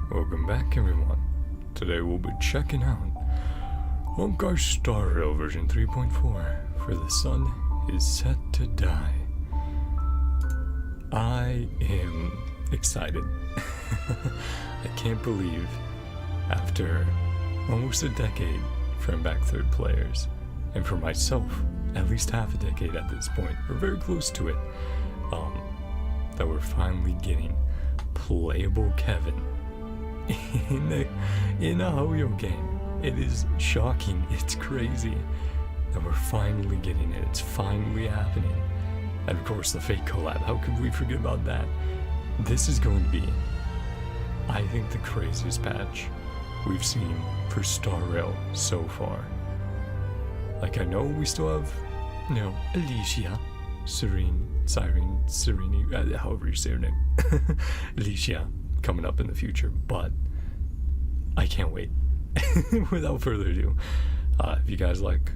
Welcome back, everyone. Today we'll be checking out Honkai Star Rail version 3.4, for the sun is set to die. I am excited. I can't believe, after almost a decade from back third players, and for myself, at least half a decade at this point, we're very close to it, that we're finally getting playable Kevin in a Hoyo game. It is shocking, it's crazy that we're finally getting it. It's finally happening. And of course the fake collab, how could we forget about that? This is going to be, I think, the craziest patch we've seen for Star Rail so far. Like, I know we still have, you know, Alicia, Serene, however you say her name, Alicia, coming up in the future, but I can't wait. Without further ado, if you guys like,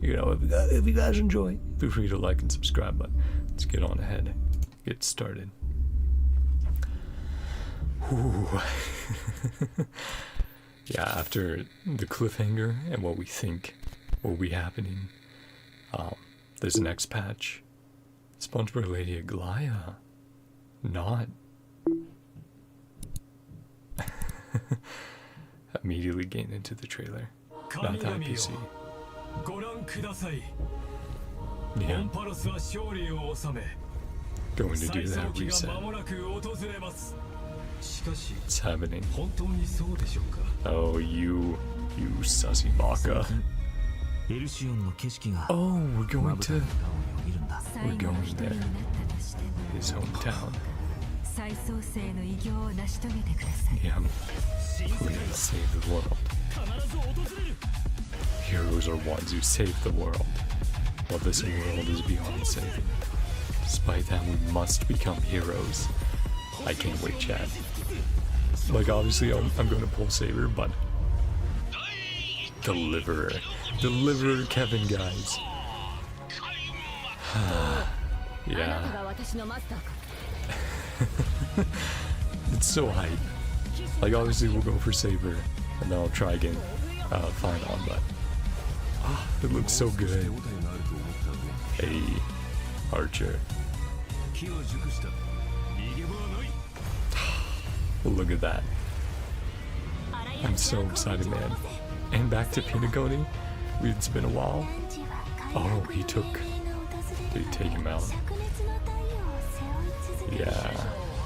you know, if you guys enjoy, feel free to like and subscribe, but let's get on ahead, get started. Ooh. Yeah, after the cliffhanger and what we think will be happening, this next patch, SpongeBob Lady Aglaya, not immediately getting into the trailer. Not that PC. Yeah. Going to do that reset. It's happening. Oh, you sussy baka. Oh, we're going there. His hometown. Yeah, please save the world. Heroes are ones who save the world, while this world is beyond saving. Despite that, we must become heroes. I can't wait, chat. Like, obviously, I'm going to pull Saber, but Deliverer Kevin, guys. Yeah. It's so hype. Like, obviously we'll go for Saber, and then I'll try again, fine on, but it looks so good. Hey, Archer. Look at that. I'm so excited, man. And back to Pinagoni. It's been a while. Oh, did he take him out? Yeah,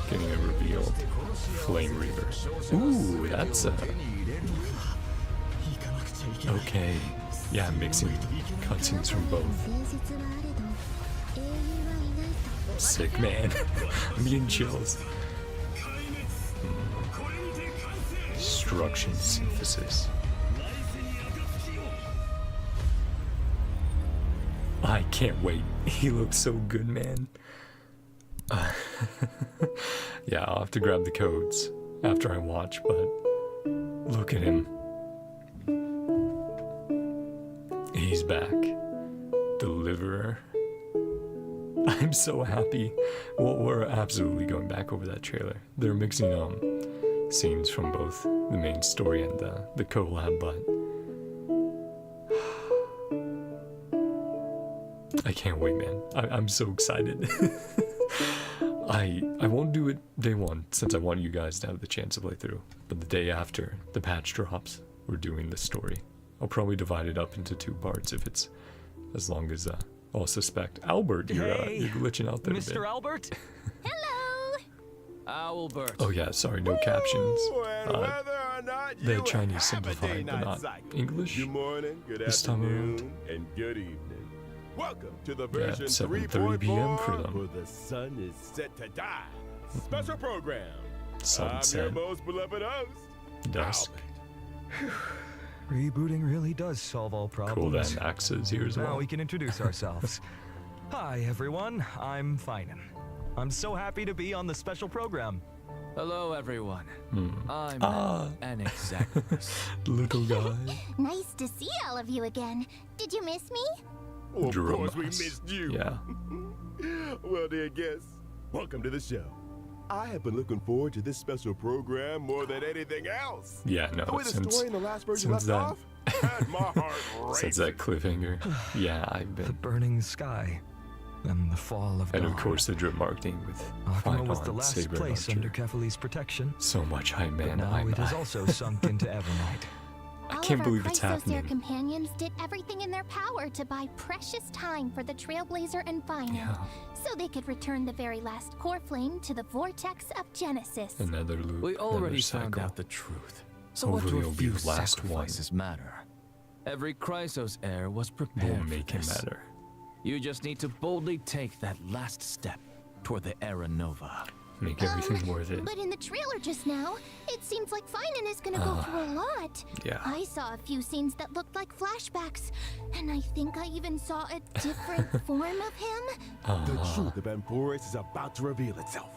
getting it revealed. Flame Reaver. Ooh, that's okay. Yeah, mixing cutscenes from both. Sick, man. I'm getting chills. Destruction synthesis. I can't wait. He looks so good, man. Yeah, I'll have to grab the codes after I watch, but look at him. He's back. Deliverer. I'm so happy. Well, we're absolutely going back over that trailer. They're mixing scenes from both the main story and the collab, but I can't wait, man. I'm so excited. I won't do it day one, since I want you guys to have the chance to play through. But the day after the patch drops, we're doing the story. I'll probably divide it up into 2 parts if it's as long as I'll suspect. Albert, you're glitching out there. Mr. Albert? Hello! Albert. Oh yeah, sorry, no captions. The Chinese simplified, but not English. Good morning, good this time afternoon, around. and good evening. Welcome to the Yeah, version 7:30 p.m. for 3.4, them. where the sun is set to die. Special program. Sunset. I'm your most beloved host, Dusk. Rebooting really does solve all problems. Cool that Max is here as well. Now we can introduce ourselves. Hi everyone, I'm Finan. I'm so happy to be on the special program. Hello, everyone. I'm an executive. Little guy. Nice to see all of you again. Did you miss me? Of course we Dramas. missed you. Yeah. Well, dear guests, welcome to the show. I have been looking forward to this special program more than anything else. Yeah, no, The way the story in the last version left that, off had my heart since racing. that cliffhanger, yeah, I've The been. burning sky and the fall of And God. of course the drip marketing with Akuma was the Final last Saber place Launcher. under Kefali's protection. So much hype, But man. now it has also sunk into Evernight. I All can't of our believe it's Chrysos happening. Air companions did everything in their power to buy precious time for the Trailblazer and Final, Yeah. so they could return the very last core flame to the vortex of Genesis. Another loop. We already another found cycle. out the truth. So what Hopefully do a it'll be few the last one. sacrifices matter? Every Chrysos heir was prepared Won't for make it this. matter. You just need to boldly take that last step toward the Era Nova. Make everything worth it. But in the trailer just now, it seems like Finan is gonna go through a lot. Yeah. I saw a few scenes that looked like flashbacks, and I think I even saw a different form of him. The truth of Amphoris is about to reveal itself.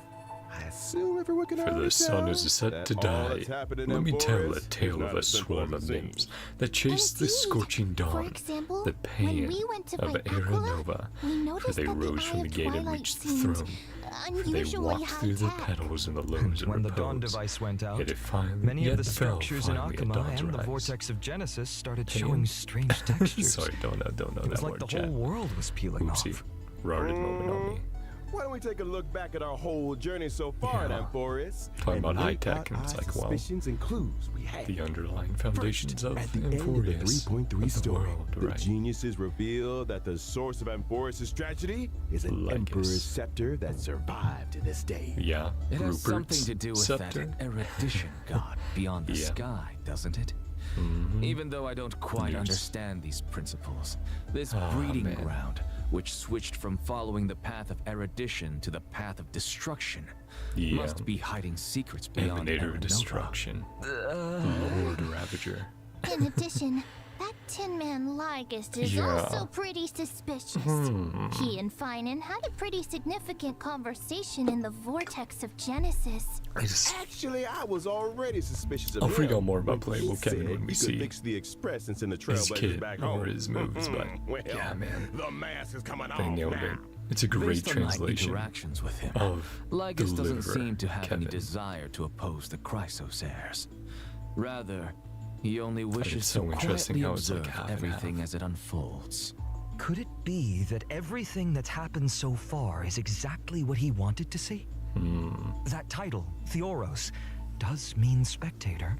I assume everyone can For already the sun tell is set that to all die. that's happened in Let me tell Amphoris a is tale not of a as simple swarm as of it nymphs seems. that chased the Indeed. scorching For dawn, example, the when pain we went to of fight Era Aquila, Nova, we for noticed they that the rose Eye from the of gate and Twilight reached the seemed throne. For they unusually walked through the high-tech. petals and the And loaves of when the repose. dawn device went out, Yet it finally, many yet of the fell structures in finally at Akuma dawn's and the rise. vortex of Genesis started Damn. showing strange textures. Sorry, don't know It that was like word, the chat. whole world was peeling Oopsie. off. Retarded moment on me. Why don't we take a look back at our whole journey so far Yeah. in Amphoris? Talking about and high link tech, out and it's our like, well, suspicions and clues we had. The underlying foundations of At the end of the Amphoris, 3.3 of the story, world, the right? geniuses reveal that the source of Amphoris' tragedy is an Like Emperor's us. scepter that survived to this day. Yeah, It has something Rupert's to do with scepter. that erudition god beyond the Yeah. sky, doesn't it? Even though I don't quite Yes. understand these principles, this Oh, breeding man. ground, which switched from following the path of erudition to the path of destruction, Yeah. must be hiding secrets beyond Emanator Era of Nova. destruction. Lord Ravager. In addition, that Tin Man Lygus is Yeah. also pretty suspicious. He and Finan had a pretty significant conversation in the vortex of Genesis. I just, Actually, I was already suspicious of I'll him. freak out more about when Playable he Kevin said when we he see could fix the express and send the his Trailblazers kid back or home. his moves, but Well, yeah, man, the mask is coming they off nailed now. it. It's a great Based on my translation interactions with him, of Lygus doesn't Deliverer seem to have any Kevin. desire to oppose the Chrysos heirs. Rather, he only wishes so to interesting quietly how it's like observe half and everything half. as it unfolds. Could it be that everything that's happened so far is exactly what he wanted to see? That title, Theoros, does mean spectator.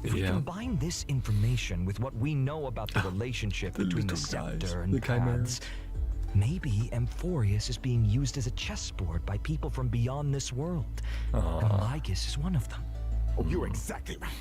If we Yeah. combine this information with what we know about the relationship the between the little guys, scepter and the chimera. paths, maybe Amphoris is being used as a chessboard by people from beyond this world. And Lygus is one of them. Oh, you're exactly right.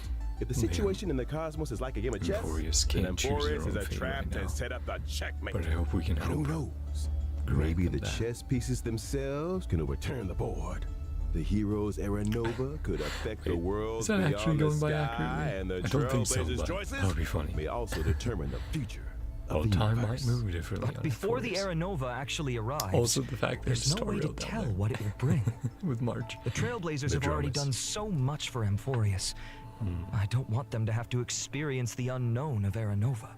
If the situation in the cosmos is like a game of chess, Amphoris then can't choose their Amphoris is own a fate trap right now. to set up the checkmate. But I hope we can And who help. knows? grant Maybe them the that. chess pieces themselves can overturn the board. The hero's Era Nova could affect the Wait, world is that beyond actually the going by sky, accurately? and the I don't think so, Trailblazers' but choices that would be funny. may also determine the future Well, of the time might universe. move differently. on Before the Amphoris. Era Nova actually arrives, Also, the fact there's there's a no way to Starrail down tell there. what it will bring. with March. The Trailblazers The have already dramas. done so much for Amphoris. I don't want them to have to experience the unknown of Era Nova.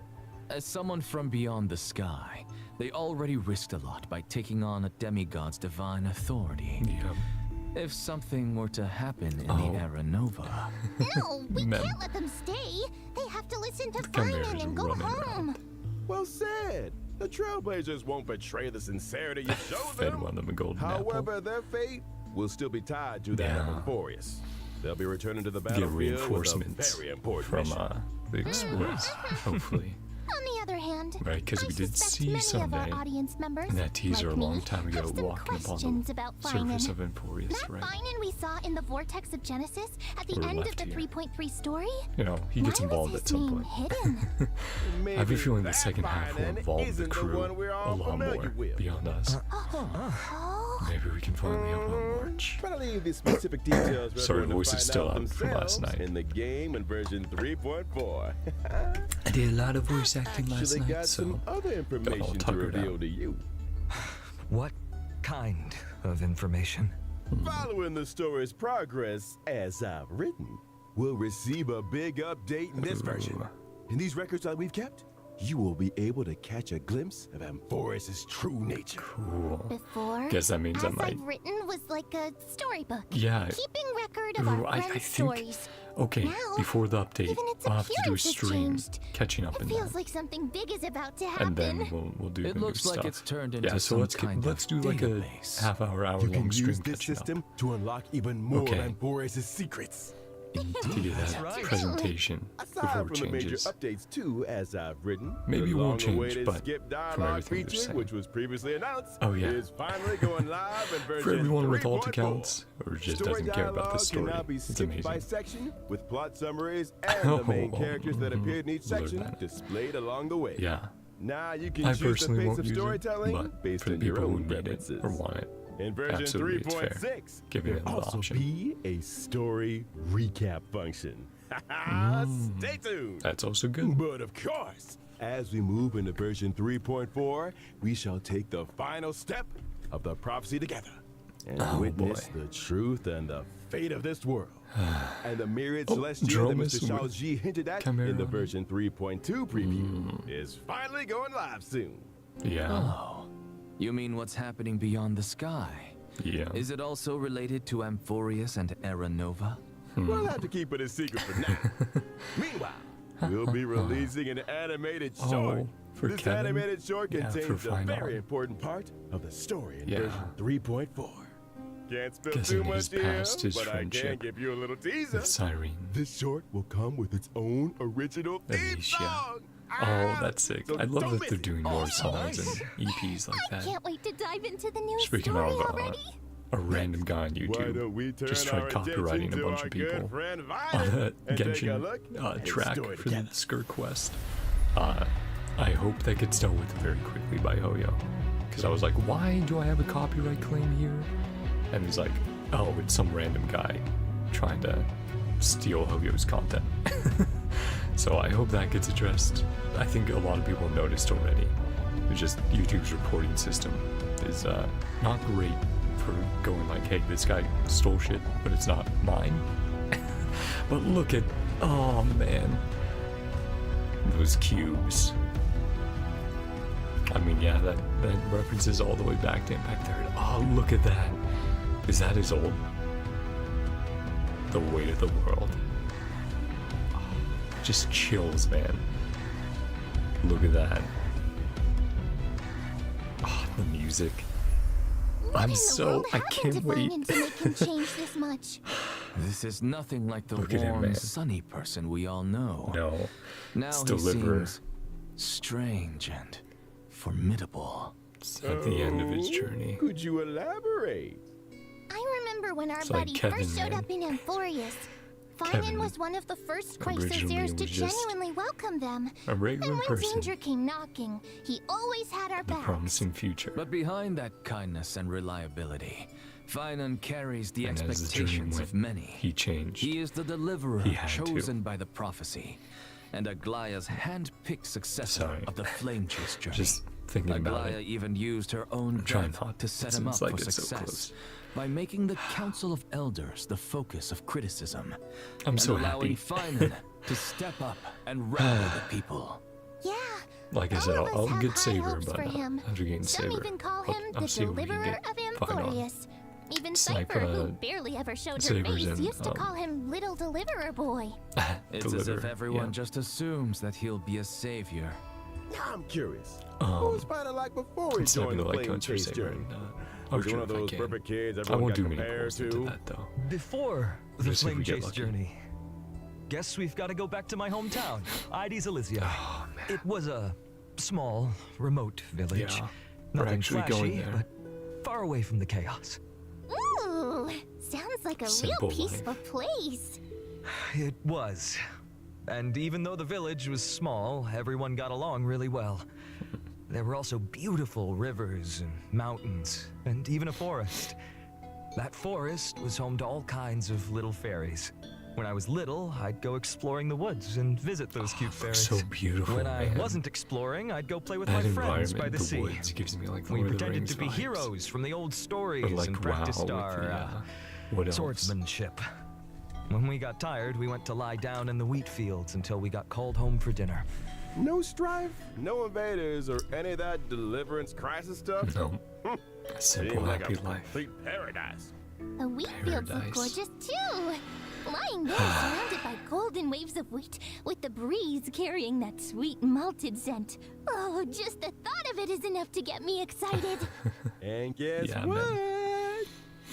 As someone from beyond the sky, they already risked a lot by taking on a demigod's divine authority. Yeah. If something were to happen in Oh. the Era Nova, No, we Mem. can't let them stay. They have to listen to Chimeras Finan and go running home. around. Well said. The Trailblazers won't betray the sincerity you show Fed them. one of them a golden However, their fate will still be tied to that Yeah. of Amphoris. They'll be returning to the Get battlefield with a reinforcements very important from mission. the Express, hopefully. On the other hand, Right, 'cause I we did suspect see many someday of our audience members, in that teaser like a long me, time ago, have some walking upon questions the about surface Finan. of Amphoris, That right? Finan we saw in the vortex of Genesis at the We're end of left the here. 3.3 story. You know, he gets Why involved was at his some name point. hidden? I have a feeling the Maybe second half will that involve the isn't the crew one we're a all lot familiar more with. beyond us. Oh, Maybe we can finally help out March. Try to leave the specific details for Sorry, everyone to voice is find still out up from last themselves night. in the game in version 3.4. I did a lot of voice acting last Actually night, got so some other information to tuckered reveal out. to you. What kind of information? Following the story's progress, as I've written, we'll receive a big update in this version. In these records that we've kept, you will be able to catch a glimpse of Amphoris's true nature. Cool. Before, Guess that means I as might. I've written was like a storybook. Yeah. Keeping record of Ooh, our I friends' think. stories. Okay, Now, before the update, even its I'll have to do a appearance has stream changed. catching up It in feels that. like something big is about to happen. And then we'll do It the new looks like stuff. it's turned into yeah, so some let's kind let's of do like database. a hour You can long stream use this catching system up to unlock even more Okay. of Amphoris's secrets. to get that right. presentation Aside before from it the major changes. updates too, as I've written, Maybe the it won't change, long-awaited but skip from dialogue everything they're feature, saying. which was previously announced, Oh, yeah. is finally going live in version For everyone with alt 3.4. accounts, or just Story doesn't care about the dialogue story. can now be It's skipped by amazing. section with plot summaries and the main Oh, characters that appeared in each Lord, section man. displayed along the way. Yeah, Now you can I choose the personally pace won't of use it, storytelling but based for the on your people who own need it preferences. or want it, In version absolutely, it's fair. 3.6, Giving it there'll the also option. be a story recap function. Stay tuned. That's also good. But of course, as we move into version 3.4, we shall take the final step of the prophecy together and Oh, witness boy. the truth and the fate of this world. And the myriad celestial that Dromus Mr. Shao with Ji hinted at Chimera in the on it. version 3.2 preview is finally going live soon. Yeah, Oh, you mean what's happening beyond the sky? yeah. Is it also related to Amphorius and Aranova? We'll have to keep it a secret for now. Meanwhile, we'll be releasing an animated short. Oh, for This Kevin? animated short Yeah, for contains a final. very important part of the story in Yeah. version 3.4. Can't spill Guessing too he's much here, past his but I can friendship give you a little teaser. with Cyrene. This short will come with its own original theme Alicia. song. Oh, that's sick. So I love don't that miss they're it. doing more songs and EPs like I that. can't wait to dive into the new Speaking story of already. a random guy on Why YouTube don't we turn just tried our copywriting attention a to bunch our of good people friend on Violet a and take a Genshin look at his track story for the together. Skur quest. I hope that gets dealt with very quickly by Hoyo. Because I was like, why do I have a copyright claim here? And he's like, oh, it's some random guy trying to steal Hoyo's content. So I hope that gets addressed. I think a lot of people noticed already. It's just YouTube's reporting system is not great for going like, hey, this guy stole shit, but it's not mine. But look at, oh man, those cubes. I mean, yeah, that references all the way back to Impact 3rd. Oh, look at that. Is that his old? The weight of the world. Just chills, man. Look at that. Oh, the music. What in the so world I happened can't to wait. Finan to make him change this much? This is nothing like the Look at him, warm, man. sunny person we all know. No. Now It's he deliverer. seems strange and formidable. It's at the end of his journey. Could you elaborate? I remember when our It's like buddy Kevin, first showed man. up in Amphorius. Kevin Finan was one of the first originally Chrysaziers to was just genuinely welcome them. A regular And when person danger came knocking, he always had our with a backs. promising future. But behind that kindness and reliability, Finan carries the And as the journey expectations went, of many. he changed. He is the deliverer He had to. chosen by the prophecy, and Aglaya's hand-picked successor Sorry. of the Flame Chase journey. Just thinking about Aglaya it. even used her own trying death not to to, set him up since, like, for it's so success close. by making the Council of Elders the focus of criticism, I'm and so allowing happy. Finan to step up and rally the people. Yeah. Like I all said, of us I'll have get high Saber, hopes but for him. after getting Some Saber, even call I'll- him I'll the see what we can deliverer get. of Find out. Amphorius. Even Sniper, Cypher, who barely ever showed her Sabers face, and, used to call him Little Deliverer Boy. It's as if Deliver, everyone yeah. just assumes that he'll be a savior. Now I'm curious. What was Finan like before he It's joined the definitely Flame like Chase Saber. journey? And, Was he sure one of if I those can. perfect kids I everyone won't got do many compared calls into to? that though. Before the Just if we Flame get Chase lucky. journey, guess we've got to go back to my hometown, Ides Elysia. Oh, It was a small, remote village. Yeah, we're Nothing actually flashy, going there. but far away from the chaos. Ooh, sounds like a Simple real peaceful place. It was. And even though the village was small, everyone got along really well. There were also beautiful rivers and mountains, and even a forest. That forest was home to all kinds of little fairies. When I was little, I'd go exploring the woods and visit those cute fairies. So beautiful, When I man. wasn't exploring, I'd go play with That my friends environment, by the sea. woods, gives me like We Lord of the pretended Rings to be vibes. heroes from the old stories Or like and WoW practiced with our the, what else? swordsmanship. When we got tired, we went to lie down in the wheat fields until we got called home for dinner. No strife, no invaders, or any of that deliverance crisis stuff? No. A simple, Seems like happy a life. complete paradise. The wheat fields look Paradise. gorgeous too. Lying there surrounded by golden waves of wheat, with the breeze carrying that sweet malted scent. Oh, just the thought of it is enough to get me excited. And guess Yeah, what? man.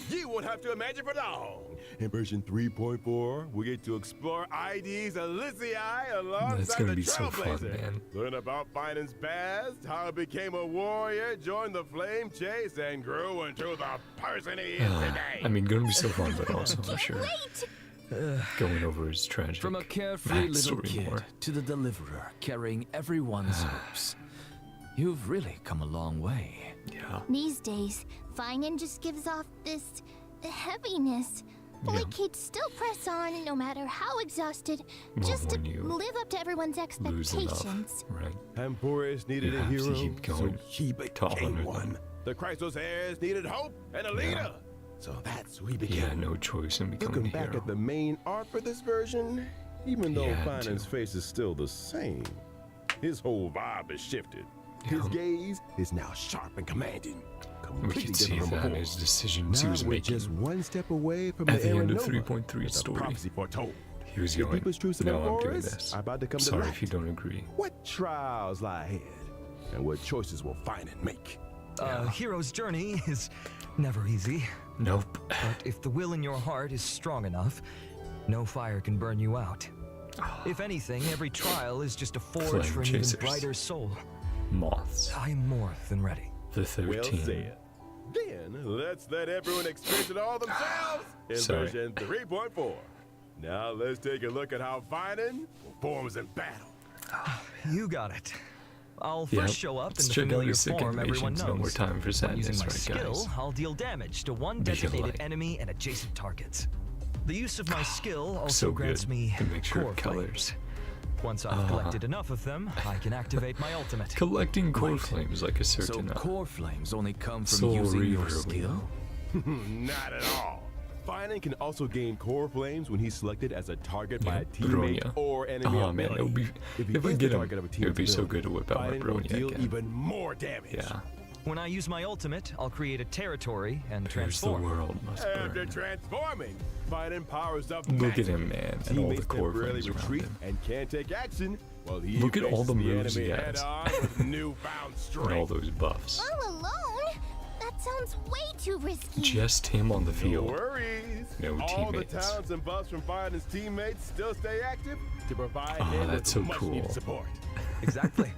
You won't have to imagine for long. In version 3.4, we get to explore ID's Elysiae alongside That's gonna the be so fun, Trailblazer. man. Learn about Finan's past, how he became a warrior, joined the flame chase, and grew into the person he is today. I mean, gonna be so fun, but also for sure Wait! going over his tragic From a carefree little backstory kid more. to the deliverer carrying everyone's hopes. You've really come a long way. Yeah. These days, Finan just gives off this heaviness. Like he'd still press on no matter how exhausted, Well, just to when you live up to everyone's Lose enough, expectations. right? Emporus needed You a have to hero, keep so going he to honor became them. one. The Chrysos heirs needed hope and a leader, so that's who he He became. had no choice in becoming Looking a back hero. at the main art for this version, even though had Finan's to. face is still the same, his whole vibe has shifted. His Yeah. gaze is now sharp and commanding. We Completely could see different from that in before. his decisions he Now was we're making. just one step away from At the end of Aranova 3.3 that the story. prophecy foretold. He was The going, deepest truths of no, I'm doing Emporus this. are about to come to Sorry light. if you don't agree. What trials lie ahead, and what choices will Finan make? A hero's journey is never easy. Nope. But if the will in your heart is strong enough, no fire can burn you out. If anything, every trial is just a forge Flame for an chasers. even brighter soul. Moths. I am more than ready. The 13. Well said. Then let's let everyone experience it all themselves in Sorry. version 3.4. Now let's take a look at how Finan performs in battle. You got it. I'll Yep. first show up Let's in the check out familiar his sick form everyone animations. knows. No more time for When using sadness, my right, skill, guys? I'll deal damage to one Be designated like- enemy and adjacent targets. The use of my skill also So grants good. me To make sure core it colors. flames. Once I've collected enough of them, I can activate my ultimate. Collecting core Right. flames like a So certain core flames only come from Soul using your Reaver, we skill? know. Not at all. Finan can also gain core flames when he's selected as a target by a Yeah, teammate Bronya. or enemy Oh man, it would be If he if I is get the him, target of a it team's would be so ability, good to whip out my Finan will Bronya deal again. even more damage. Yeah. When I use my ultimate, I'll create a territory and Here's the transform. world must After burn. transforming, Finan powers up. Look at massively. him, man, and all the Teammates core temporarily flames around retreat him. and can't take action while he Look at all the faces moves he enemy has. head-on with newfound strength. And all those buffs. All alone? That sounds way too risky. Just him on the No field. worries. No All teammates. the talents and buffs from Finan's teammates still stay active to provide Oh, him that's with so much needed cool. support. Exactly.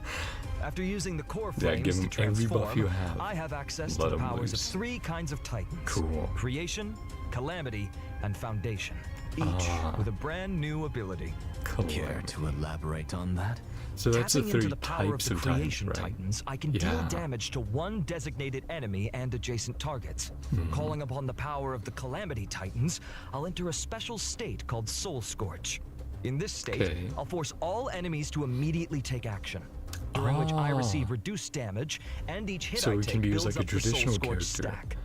After using the core Yeah, flames give him to every buff transform, you have. I have access Let to the him powers loose. of 3 kinds of titans. Cool. Creation, Calamity, and Foundation. Each with a brand new ability. Care Collab. to elaborate on that? So that's the Tapping into 3 the power of types the of titans, creation right? titans, I can Yeah. deal damage to one designated enemy and adjacent targets. Hmm. Calling upon the power of the Calamity Titans, I'll enter a special state called Soul Scorch. In this state, Okay. I'll force all enemies to immediately take action, during which I receive reduced damage, and each hit So I he take can use builds like a up the Soul traditional Scorch character. stack.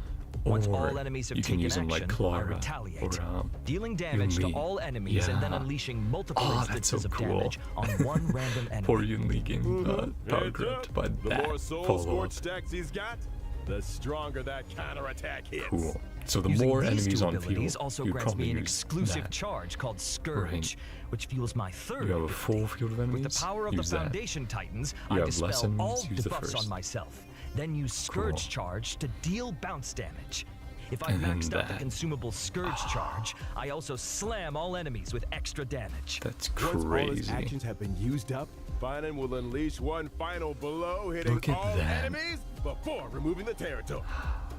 Once Or all enemies have you can taken use him action, like I Clara retaliate, or dealing damage to Yun Li. all enemies and then Yeah. unleashing multiple Oh, that's instances so of cool. damage on one random enemy. Poor Yun Li getting power Heads gripped up. by The that more Soul follow Scorch up. stacks he's got, the stronger that counterattack hits. Cool. So the Using more these enemies two on abilities field, also you'd grants probably me an use exclusive that. charge called Scourge, which fuels my third You have a ability. full field of enemies. With the power of use the that. Foundation Titans, You I have dispel lessons, all use the debuffs first. on myself, then use Scourge Cool. Charge to deal bounce damage. If I And then maxed out the that. consumable Scourge Charge, I also slam all enemies with extra damage. That's Once all his crazy. actions have been used up, Finan will unleash one final blow, hitting Look at all that. enemies before removing the territory.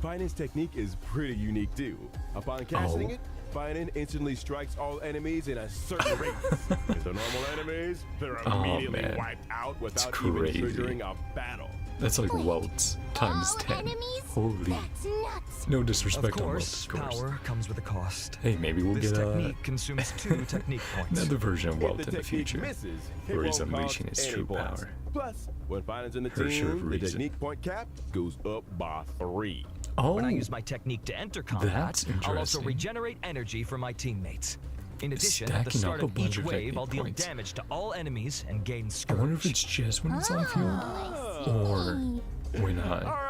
Finan's technique is pretty unique too. Upon casting Oh. it, Finan instantly strikes all enemies in a certain rate. If they're normal enemies, they're Oh, immediately man. wiped out without crazy. even triggering a battle. That's like welts times All 10. enemies? Holy. That's nuts. No Of disrespect on course, welts, of course. power comes with a cost. Hey, maybe we'll This get technique consumes 2 technique points. another version of If Welt the in the technique future. misses, it where he's won't unleashing cost his any true points. power. Plus, when Finan's in the For sure team, the reason. technique point cap goes up by 3. Oh, When I use my technique to enter combat, That's I'll also interesting. regenerate energy for my teammates. In addition, at the Stacking start up a of bunch each of wave, technique I'll deal points. damage to all enemies and gain I wonder if Scourge. it's just when it's on field, Oh, I see. or when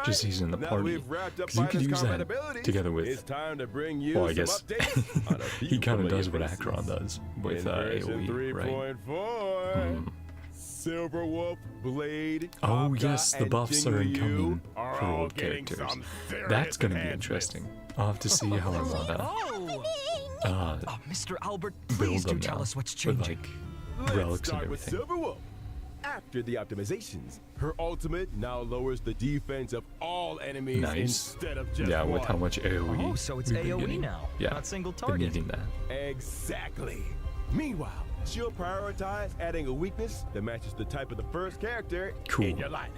just he's in the Now party. we've wrapped up Because you could Fighters' use combat that abilities. together It's with. time to bring you Well, I some guess updates on a few he kind of familiar does what faces. Akron does with In version AoE, right? 3.4, Silver Wolf, Blade, Oh Honkai, yes, the and buffs are Jing Liu incoming are for all old getting characters. some serious That's gonna be enhancements. interesting. I'll have to see how I wanna Oh, Mr. Albert, build please do them tell now us what's with changing. like Let's relics and start with everything. Silver Wolf. After the optimizations, her ultimate now lowers the defense of all enemies Nice. instead of just Yeah, one. with how much AoE. Oh, so it's we've been AoE getting. now, Yeah, not single been target. needing that. Exactly. Meanwhile, she'll prioritize adding a weakness that matches the type of the first character Cool. in your lineup.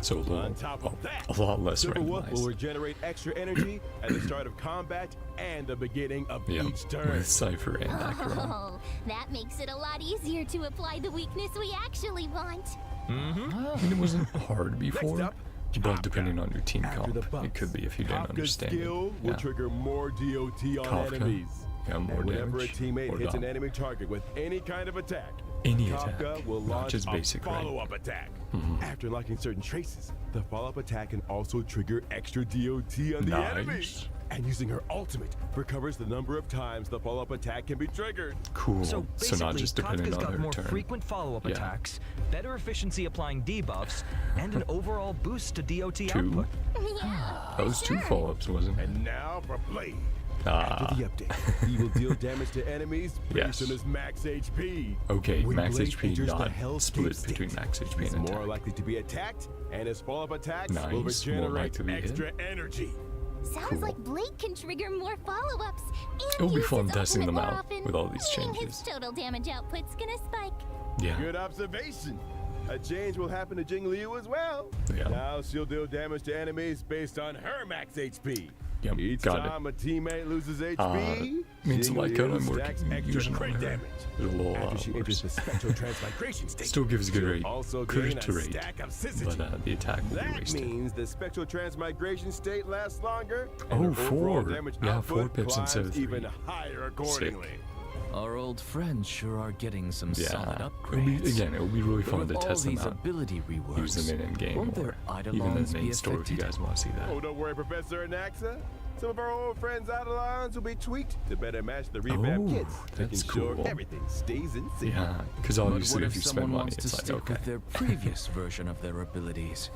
So a On little, top of that, a lot less Silver Wolf will randomized. regenerate extra energy at the start of combat and the beginning of Yeah, each turn. with Cypher and Akron. Oh, that makes it a lot easier to apply the weakness we actually want. I mean, it wasn't hard before, up, but depending on your team After comp, the buffs, it could be if you didn't Kafka's understand skill it. will Yeah. trigger more DOT on Kafka. enemies. Yeah, more And whenever damage a teammate or hits an not. enemy target with any kind of attack, Any Kafka attack, will not launch just a basic, right? follow-up attack. After unlocking certain traces, the follow-up attack can also trigger extra DOT on the enemy. Nice. And using her ultimate recovers the number of times the follow-up attack can be triggered. Cool. So So basically, not just depending Kafka's on got her more turn. frequent follow-up Yeah. attacks, better efficiency applying debuffs, and an overall boost to DOT Two? output. Yeah, That was two follow-ups, wasn't it? And now for Blade. Ah, After the update, he will deal damage to enemies based Yes. on his max HP. okay, When max Blade HP enters the not Hellscape split state, between max HP he's and more attack. likely to be attacked, and his follow-up attacks will Nice, more regenerate likely to be hit. extra energy. sounds Cool. like Blade can trigger more follow-ups. It'll be use fun his testing ultimate them more out often, with all these meaning changes. His total damage output's gonna spike. Yeah. Good observation. A change will happen to Jing Liu as well. Yeah. Now she'll deal damage to enemies based on her max HP. Yep, Each got it. time a teammate loses HP, Means Jing like Liu I'm stacks working extra using on crit her. damage. There's a little After she enters the worse. spectral transmigration state, Still gives a good she'll rate. also Crit gain a to rate. stack of syzygy. But the attack will be That wasted. means the spectral transmigration state lasts longer. Oh, and her overall 4. damage Yeah, output 4 pips climbs instead of 3. even higher accordingly. Our old friends sure are getting some Yeah. solid It'll upgrades. be, again, it'll be really But fun with to all test them these out. ability reworks, Use them in game won't or their even in Eidolons the be main story if you affected? guys want to see that. Oh, don't worry, Professor Anaxa. Some of our old friends' Eidolons will be tweaked to better match the revamped Oh, kits, making that's sure cool. everything stays in sync. Yeah, because But obviously what if you if spend someone money, wants to it's like, stick okay. with their previous version of their abilities?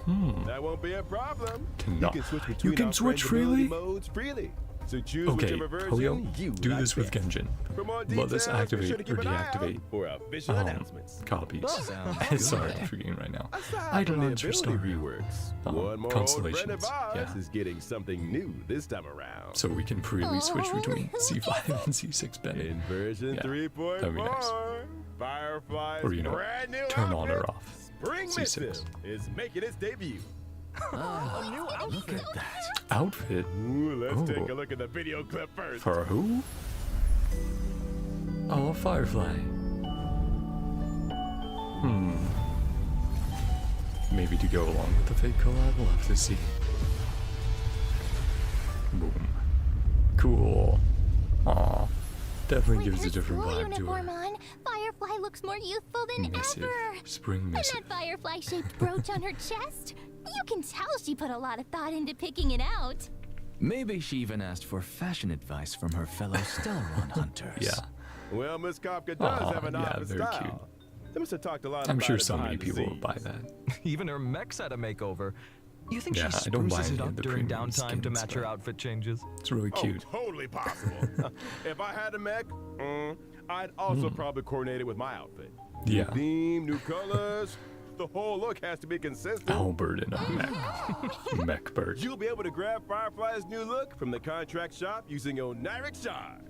That won't be a problem. Cannot. You can switch You between can our switch friends' ability freely? modes freely. So choose Okay, whichever version Polio, you do like this with best. Genjin. For more Let details, us be sure to activate keep or an eye out deactivate for official announcements. copies. Sounds Sorry, good. I'm forgetting right now. Aside from the Eidolons for ability Star. reworks, one more old friend of Constellations, ours yeah. is getting something new this time around. So we can freely switch between C5 and C6 Bennett. In version Yeah, 3.4, that'd be nice. Firefly's Or, you know, brand new turn on or outfit, off. Spring C6. Missive is making its debut. A new outfit. Look at that. Outfit? Ooh, let's take Oh. a look at the video clip first. For who? Oh, Firefly. Maybe to go along with the fake collab, we'll have to see. Boom. Cool. Aw. Definitely With gives her a different school vibe to uniform her. on, Firefly looks more youthful than Missive. ever. Spring And missive. that firefly-shaped brooch on her chest. You can tell she put a lot of thought into picking it out. Maybe she even asked for fashion advice from her fellow Stellarun hunters. Yeah. Well, Miss Kafka does Aw, have an yeah, office very style. cute. They must have talked a lot I'm about sure it so many behind the people will buy scenes. that. Even her mech's had a makeover. You think Yeah, she I don't buy spruces any it of up the during premium downtime to skins, match her but- outfit changes? It's really cute. Oh, totally possible. If I had a mech, I'd also probably coordinate it with my outfit. Yeah. New theme, new colors. The whole look has to be consistent. Albert in a mech. Mech bird. You'll be able to grab Firefly's new look from the contract shop using Oniric shards.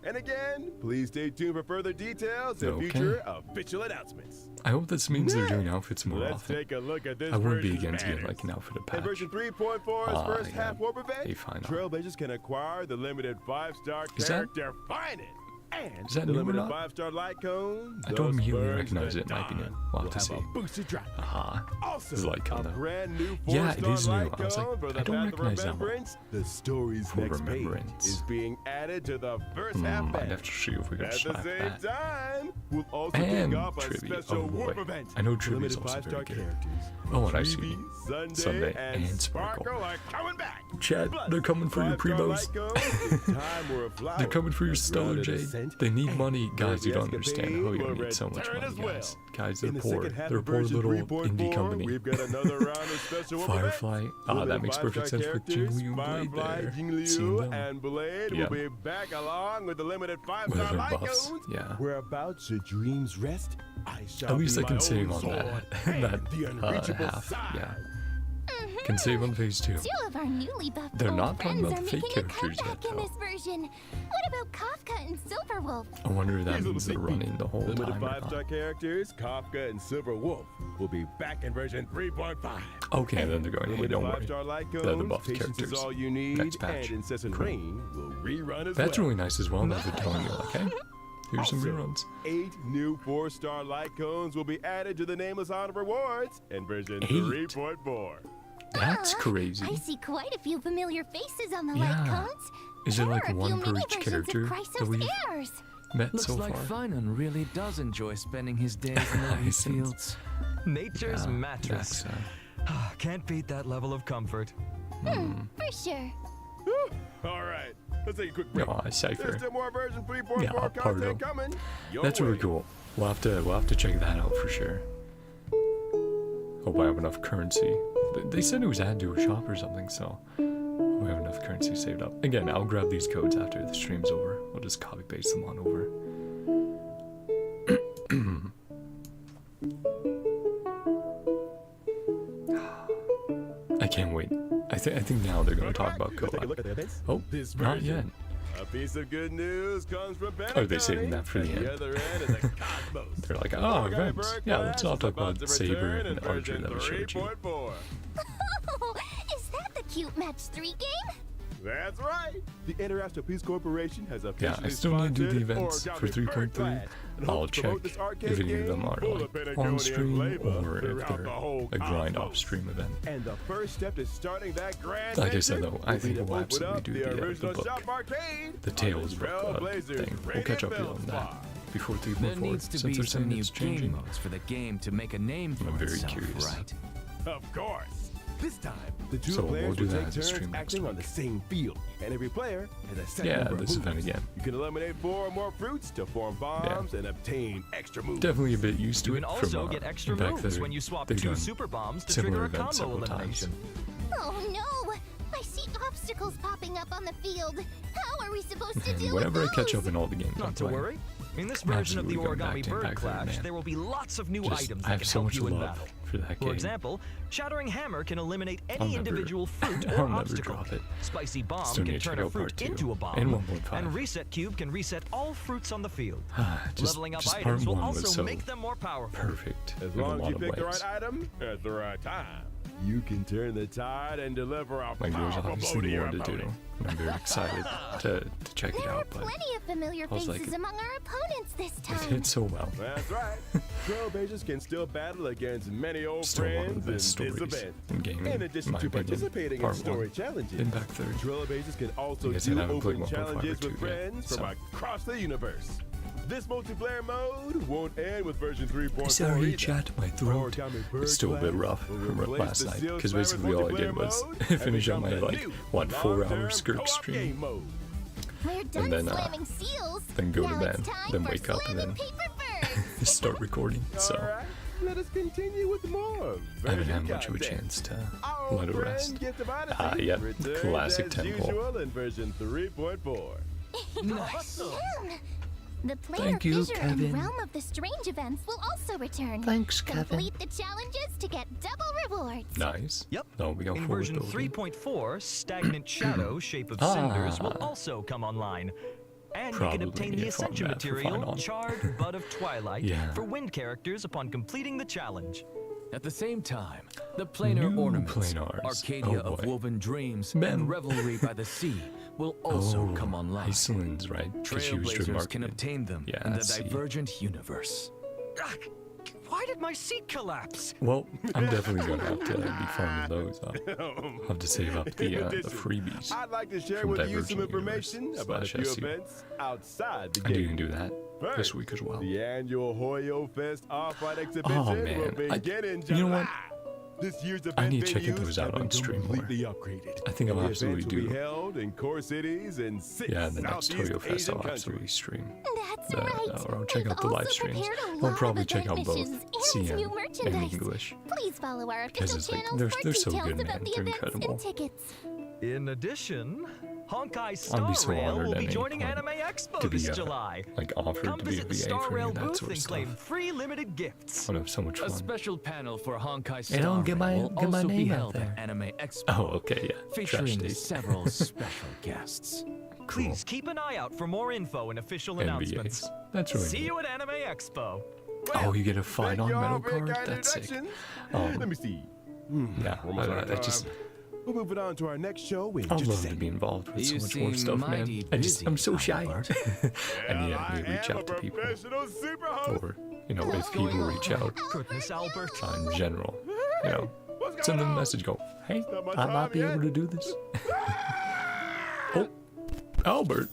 And again, please stay tuned for further details and Okay. future official announcements. I hope this means they're doing outfits more Let's often. take a look at this I wouldn't be version's against getting banners. like an outfit a In patch. version 3.4's first yeah. half warp event, Hey, fine. Trailblazers can acquire the limited 5-star Is that- character Finest. And Is that the new or limited not? 5-star light cone. I don't those immediately birds recognize that it. It might be new. dawn We'll have will to see. a boosted drop. Aha. Also, This light cone, a though. brand new Yeah, it 4-star is new. light I was like, cone for the I don't Path of recognize that one. Remembrance. The story's For next remembrance. page is being added to the first half I'd band. have to see if we can At the slap same that. time, we'll also And kick off a trivia. special Oh, boy. Warp event. I know trivia is Limited also 5-star very good. characters. Oh, and I see Treevee, Sunday and and Sparkle Sparkle. are coming back. Chat, Plus, they're coming for your 5-star primos. light cones, the time where a flower, They're coming for your a stellar grounded jade. ascent, They need and money, guys. You the don't understand. escapade Oh, you will need so much return money, as well. guys. Guys, they're In the poor. second half They're a of poor version little 3.4, indie company. We've got another round of special warp events. Firefly. Ah, Limited that makes perfect 5-star sense with characters, Jingliu and Blade Firefly, there. Jingliu, Seeing them. and Blade Yep. will be back along with the limited With 5-star their light buffs, cones. yeah. Whereabouts your dreams rest, I shall At least be I can my save own on sword that. and that the unreachable half. side. Yeah. Can save on phase 2. Two of our newly buffed They're old not talking friends about are the fake making a characters comeback yet, in though. this version. What about Kafka and Silverwolf? I wonder if that Here's a means they're little sneak running the whole Limited time or 5-star not. characters, Kafka and Silver Wolf, will be back in version 3.5. Okay, then they're going, hey, Limited don't worry. 5-star light They're the cones, buffed patience characters. is all you need, Next patch. and Incessant Cool. Rain will rerun as That's well. really nice as well that they're telling you, like, hey, here's some Also, reruns. 8 new 4-star light cones will be added to the Nameless Honor Rewards in version 8? 3.4. That's I crazy. see quite a few familiar faces on the Yeah. light cones. Is it There like are a one few per mini each versions of character that Chrysos we've heirs. met Looks so like far? Finon really does enjoy spending his days in the wheat Nice. fields. Nature's Yeah, mattress. that's, Can't beat that level of comfort. For sure. All right, let's take a quick break. Aw, Cypher. There's still more version 3.4 Yeah, content Pardo. coming. Your That's really way. cool. We'll have to check that out for sure. Hope I have enough currency. They said it was added to a shop or something, so we have enough currency saved up. Again, I'll grab these codes after the stream's over. We'll just copy paste them on over. I can't wait. I think now they're gonna talk about Let's take a look COLLAB. at the events. Oh, This not version. yet. A piece of good news comes from Ben. Are they saving that for the end? The other end is the cosmos. They're like, oh, Honkai events. Bird Yeah, Clash let's all is talk about about to Saber return in and Archer version that we showed you. 3.4. Oh, is that the cute match 3 game? That's right. The International Peace Corporation has officially Yeah, I still need to do the sponsored events for Origami Bird 3.3. Clash and I'll hopes to promote check this arcade if any of game them are full of like Pentagonian on stream flavor or if throughout they're the whole a grind cosmos. off stream event. And the first step to starting that grand Like I said, venture though, I will be think to we'll open absolutely up do the the original book. shop arcade The on Tales book Trailblazers thing. We'll catch up Ravenfell on Spa. that before There 3.4 needs to since be they're some saying new it's game changing. modes for the game to make a name for I'm very itself, curious. right? Of course. This time, the two So we'll players do will that take at the turns stream next acting on the week. same field, and every player has a set Yeah, number of this event moves. again. You can eliminate 4 or more fruits to form bombs and obtain extra moves. Definitely a bit used to You it can from also get extra back moves there. when you swap They've 2 done super bombs to similar trigger a events combo several times. elimination. Oh no! I see obstacles popping up on the field. How are we supposed to And deal whenever I with catch those? up in all the games I'm Not to playing, worry. In this version of the Absolutely going back Origami to Bird Impact Third Clash, Man. there will be lots of new just, items I that have can so help much you in love battle. for that game. For example, Shattering Hammer can eliminate I'll any never- individual fruit I'll or never obstacle. drop it. Spicy Bomb Still can need to turn check a out fruit part 2 into a bomb. and 1.5. And Reset Cube can reset all fruits on the field. just, Leveling up just items will part 1 was also so make them more powerful. perfect As in a long as lot you of pick the ways. right item at the right time, you can turn the tide and deliver a Like there's powerful blow to obviously your more to do, opponent. and I'm very excited to check it There are out. But plenty of familiar I was faces like- among our opponents this it time. did so well. That's right. Trailblazers can still battle against many old Still one of friends the in best this stories event. in gaming. In addition in my to opinion. participating in Part story 1. challenges, Impact Third. Trailblazers can also Like I said, do I haven't played open 1.5 or challenges 2 with yet, friends so. from across the universe. This multiplayer mode won't end with version 3.4 Sorry, either. chat, my throat. Origami Bird It's still a bit Clash rough will from replace last the night, Seal because Slammers basically all I did multiplayer was mode and finish up my become the like new 4-hour long-term skirt co-op stream, game mode. We're done then, slamming seals. then go to Now bed, it's time then for wake up, and slamming then paper birds. start recording. So Alright, let us continue with more. I haven't version had much of a content. chance to Our let it friend rest. Gift of Odyssey Ah, yep, returns classic as tempo. usual in version 3.4. Nice. The player Thank you, Fissure Kevin. and Realm of the Strange events will also return. Thanks, Kevin. Complete the challenges to get double rewards. Nice. Yep. No, we got In forward version building. 3.4, Stagnant Shadow, Shape of Cinders, will Ah. also come online. And you Probably can obtain need the a fun Ascension map for material, Final. Charred Bud of Twilight, Yeah. for wind characters upon completing the challenge. At the same time, the planar New ornaments, planars. Arcadia Oh, of boy. Woven Dreams, Ben. and Revelry by the Sea will also come online. Iceland's right, because she was Trailblazers can marketed. obtain them Yeah, in the see. Divergent universe. Ah, why did my seat collapse? Well, I'm definitely gonna have to be farming those up. I'll have to save up the freebies. I'd like to share from with you some Divergent information Universe about a slash few SU. events outside the And you game. can do that this First, week as well. The annual Hoyo Fest Off-White exhibition Oh, will man. begin in July. You know what? This year's event I need to check venues those out have been on stream more. completely upgraded. I think I'll The absolutely events will do. be held in core cities in 6 Yeah, the next Southeast Toyo Fest Asian I'll absolutely countries. stream. That's right. Or I'll check We've out the live also streams. prepared a I'll lot probably of check out event both missions and CM new and merchandise. English. Please follow our Because official it's like, channels for they're so details good, man. about the They're events incredible. and tickets. In addition, Honkai I'd Star be so Rail honored will at be any joining point Anime Expo to be, this July. like, offered Come to be a visit the VA Star for me Rail and that booth sort of and claim stuff. free limited gifts. I'd have so much A fun. special panel for Honkai Hey, don't Star get my- Rail will get my also be name out held there. at Anime Expo, Oh, okay, yeah. Trash featuring tape. several special guests. Cool. Please keep an eye out for more info and official announcements. NBAs. That's really See neat. you at Anime Expo. Oh, you get a fight Thank on you all metal for your card? kind That's sick. introductions. Oh, Let me see. yeah, Almost out of I just, time. We'll move it on to our next show in I'd just a love to second. be involved with so You much more seem stuff, man. mighty I'm busy, so shy. Albert. And yeah, I you reach am out a to people. professional super host. Or, you know, if people reach out Goodness, Albert. in general, you know, What's send going them a on? message, go, hey, Not my I time might be yet. able to do this. Oh, Albert.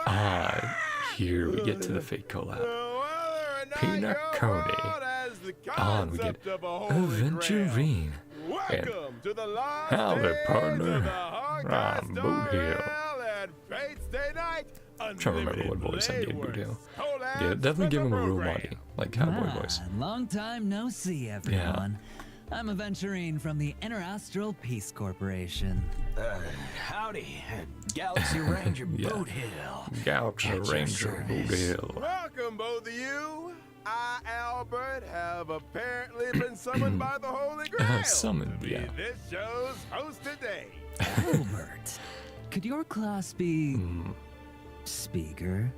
Ah, here we get to the fake collab. Peanut Coney. On we get Aventurine. Welcome to the live Howdy, stage partner. of the Honkai I'm Star Boot Hill. Rail and Fates Day Night. I'm trying to remember what voice I did, Boot Hill. Collab Yeah, definitely give him a real program. body, like cowboy voice. Long time no see, everyone. I'm Aventurine from the Interastral Peace Corporation. Howdy, Galaxy Ranger Yeah. Boot Hill. Galaxy At your Ranger Boot service. Hill. Welcome, both of you. I, Albert, have apparently been summoned by the Holy Grail. Summoned, to be yeah. this show's host today. Albert, could your class be speaker?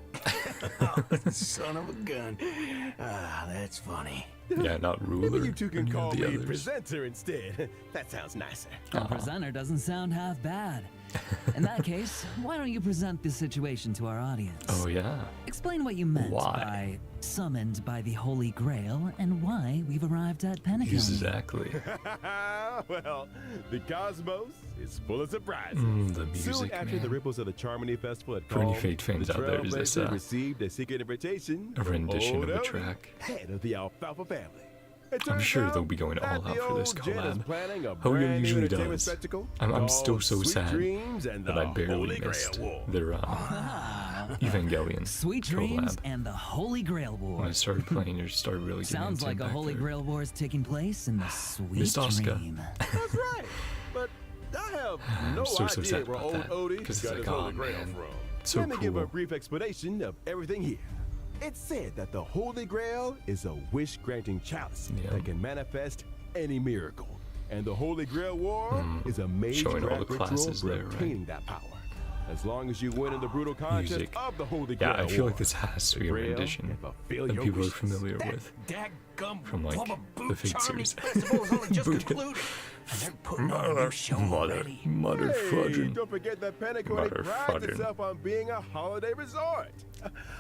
Son of a gun. Ah, that's funny. Yeah, not ruler. Maybe you two can any of call the me others. presenter instead. That sounds nicer. A presenter doesn't sound half bad. In that case, why don't you present the situation to our audience? Oh, yeah. Explain what you meant Why? by summoned by the Holy Grail and why we've arrived at Pentagon. Exactly. Well, the cosmos is full of surprises. The Soon music, after man. the ripples of the Charmony Festival had For any calmed, Fate fans the out there, is this, Trailblazer received a secret invitation a from rendition old of a Odie, track? head of the Alfalfa family. It I'm turns sure out they'll be going that all the out for this old Jin is collab. planning a Hoyo brand new usually entertainment does. spectacle I'm still called so Sweet sad Dreams and that the I barely Holy missed Grail War. their Evangelion Sweet Dreams collab. and the Holy Grail War. When I started playing, it started really getting Sounds into like it a back Holy there. Grail War is taking place in the Sweet Missed Asuka. Dream. That's right. But I have no so idea sad where about old that, Odie 'cause it's got like, his oh, Holy Grail man, from. so Let me give a cool. brief explanation of everything here. It's said that the Holy Grail is a wish-granting chalice Yeah. that can manifest any miracle. And the Holy Grail War is a major Showing all the ritual classes for there, right? obtaining that power. As long as you win in the brutal contest Music. of the Holy Grail Yeah, I feel like War, this has to be a Grail rendition can fulfill that your people are wishes. familiar with. Dadgum From, like, Bubba the Boot Fate Charming series. Festival has only just Boot. concluded. And they're putting on a new show already. Mother Hey, fudging. don't forget that Pentagon Mother prides fudging. itself on being a holiday resort.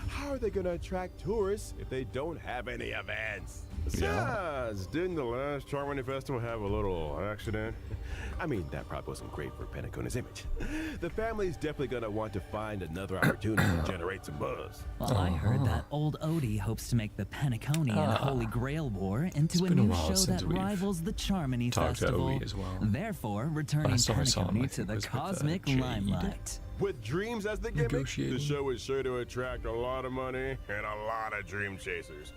How are they going to attract tourists if they don't have any events? Yeah. Besides, didn't the last Charmony Festival have a little accident? I mean, that probably wasn't great for Pentagon's image. The family's definitely going to want to find another opportunity to generate some buzz. Well, I heard that old Odie hopes to make the Pentaconi and Holy Grail War into a been a new while show since that we've rivals the Charmony talked to Festival, Odie as well. therefore returning Last time I saw him, I Pentaconi to think the was with, cosmic Jade. limelight. With dreams as the gimmick, the Negotiating. show is sure to attract a lot of money and a lot of dream chasers.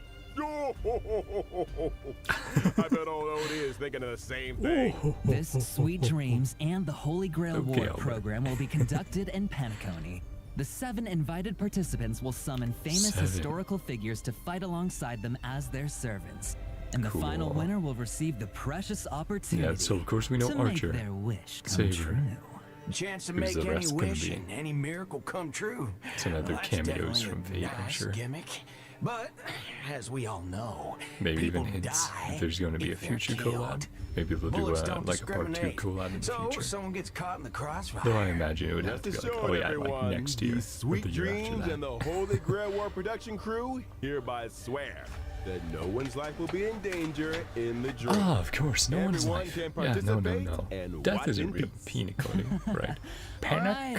I bet old Odie is thinking of the same thing. This Sweet Dreams and the Holy Grail Okay, War Albert. program will be conducted in Pentaconi. The 7 invited participants will summon famous 7. historical figures to fight alongside them as their servants. And the final Cool. winner will receive the precious opportunity Yeah, so of course we know to Archer. make their wish come Saber. true. Chance to Who's make the any rest gonna wish be? and any miracle come true. It's another Well, that's cameos definitely from a Fate, I'm nice sure. Gimmick. But as we all know, Maybe people even hints die if there's going to be a if they're future killed. collab. Maybe they'll do Bullets don't like a part 2 discriminate. collab in the So future. someone gets caught in the crossfire. Though I imagine it would have Rest to be like, assured, oh yeah, like everyone, next year the or Sweet the year after Dreams that. and the Holy Grail War production crew hereby swear that no one's life will be in danger in the dream. Ah, of course, no one's Everyone life. can Yeah, participate no. and Death watch isn't in real. peace. Penny coating, right?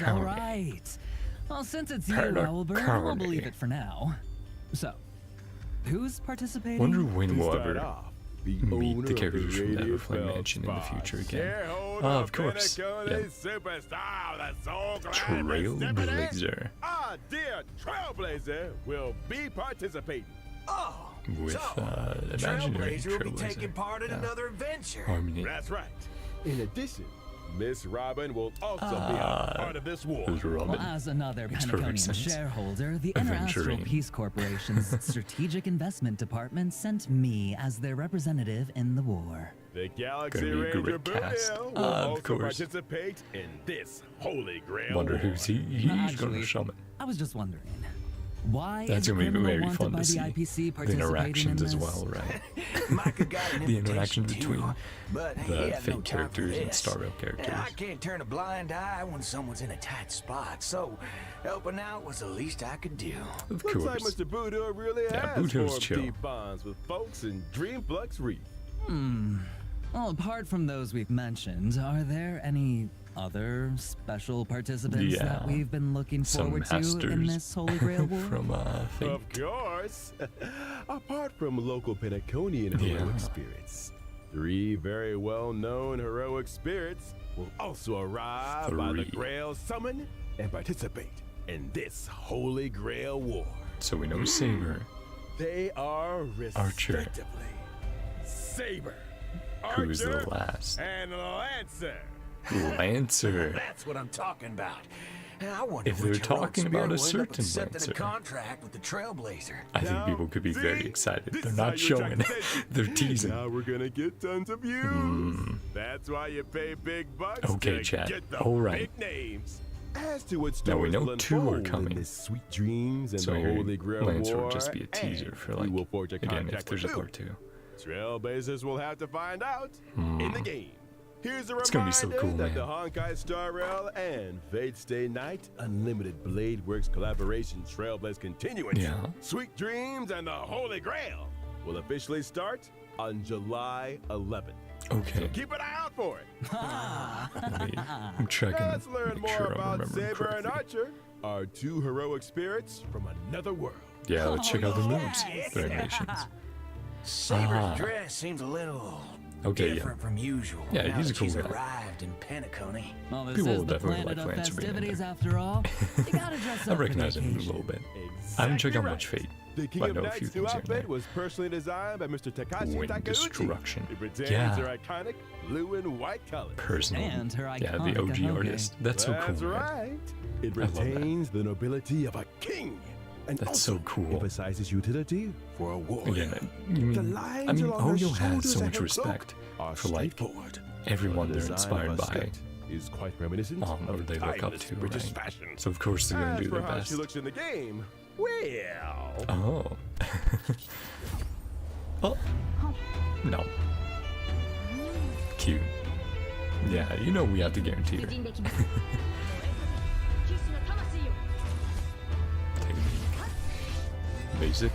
All right. Well, since it's you, Owlbird, we'll believe it for now. So, who's participating? Wonder when To we'll start ever off, the meet owner the of characters from Radio Neverflame Mansion in the Feldspar, future again. shareholder Ah, of course. Penacone Yeah. Superstar, the Soul Glass Trailblazer. Our dear Trailblazer will be participating. Oh, With so, imaginary Trailblazer will be taking Trailblazer. part in Yeah. another adventure. Harmony. That's right. In addition, Miss Robin will also be a part of this war. Who's Robin? Well, as another Makes perfect Penaconian sense. shareholder, the Aventurine. Interastral Peace Corporation's Strategic Investment Department sent me as their representative in the war. The Galaxy Gonna be a Ranger great cast. Boudreaux will Of also course. participate in this Holy Grail Wonder war. who's he's Actually, gonna summon. I was just wondering, why That's is a gonna be criminal very wanted fun by to see the IPC the participating interactions in as this? well, right? Micah got an The invitation interaction too, between but he the had no fake time for characters and this. Star Rail characters. And I can't turn a blind eye when someone's in a tight spot, so helping out was the least I could do. Of Looks like course. Mr. Boudreaux really Yeah, has Boudreaux's formed chill. deep bonds with folks in Dreamflux Reef. Well, apart from those we've mentioned, are there any other special participants that Yeah. we've been looking Some forward to in masters this Holy Grail War? from Fate. Of course. Apart from local Penaconian Yeah. heroic spirits, 3 very well-known heroic spirits will also arrive by the 3. Grail Summon and participate in this Holy Grail War. So we know Saber, They are Archer. respectively Saber, who is Archer, the last. and Lancer. Lancer. That's what I'm talking about. I wonder If they're which heroic talking spirit about a will end up certain accepting Lancer. a contract with the Trailblazer. I think Now, people could be very see? excited. This They're is how not you attract showing. attention. They're teasing. Now we're gonna get tons of views. That's why you pay big bucks Okay, to chat. get the All right. big names. As to what Now we stories know will 2 are unfold in coming. this Sweet Dreams and So the here, Holy Grail Lancer War, will just be a teaser and for we like, will forge a again, contract if there's a with part 2. Trailblazers will have to find out in the game. Here's a It's reminder gonna be so cool, that man. the Honkai Star Rail and Fate Stay Night Unlimited Blade Works collaboration Trailblaze continuance. Yeah. Sweet Dreams and the Holy Grail will officially start on July 11th. Okay. Keep an eye out for it. Wait, I'm checking. Now let's learn Make more sure I'm about remembering Saber and correctly. Archer, our 2 heroic spirits from another world. Yeah, let's check out the moves, yes. the animations. Saber's Ah. dress seems a little Okay, yeah. different from usual. Yeah, now he's a that cool she's guy. arrived in Penacony. Well, this People is will the definitely planet like of Lancer being in festivities there. after all. You gotta dress I up for recognize him a vacation. little bit. I haven't checked out Exactly much right. Fate, The King but I of know a Knight's few new things here and outfit there. was personally designed by Mr. Takashi Wind Takeuchi. Destruction. It retains Yeah. their iconic blue and white colors. Personal. And her Yeah, the iconic OG Honkai. artist. That's so That's cool. man. right. It I love that. retains the nobility of a king. And That's also so cool. emphasizes utility for a warrior. Again, you The mean, lines I mean, along her Oyo has shoulders so and much her respect are for like straightforward. everyone The they're design inspired of her by, skirt is quite reminiscent or of they look up timeless to, British right? fashion. So of course they're gonna As do for their how best. she looks in the game, well, Oh. Oh. No. Cute. Yeah, you know we have to guarantee her. Take a peek. Basic.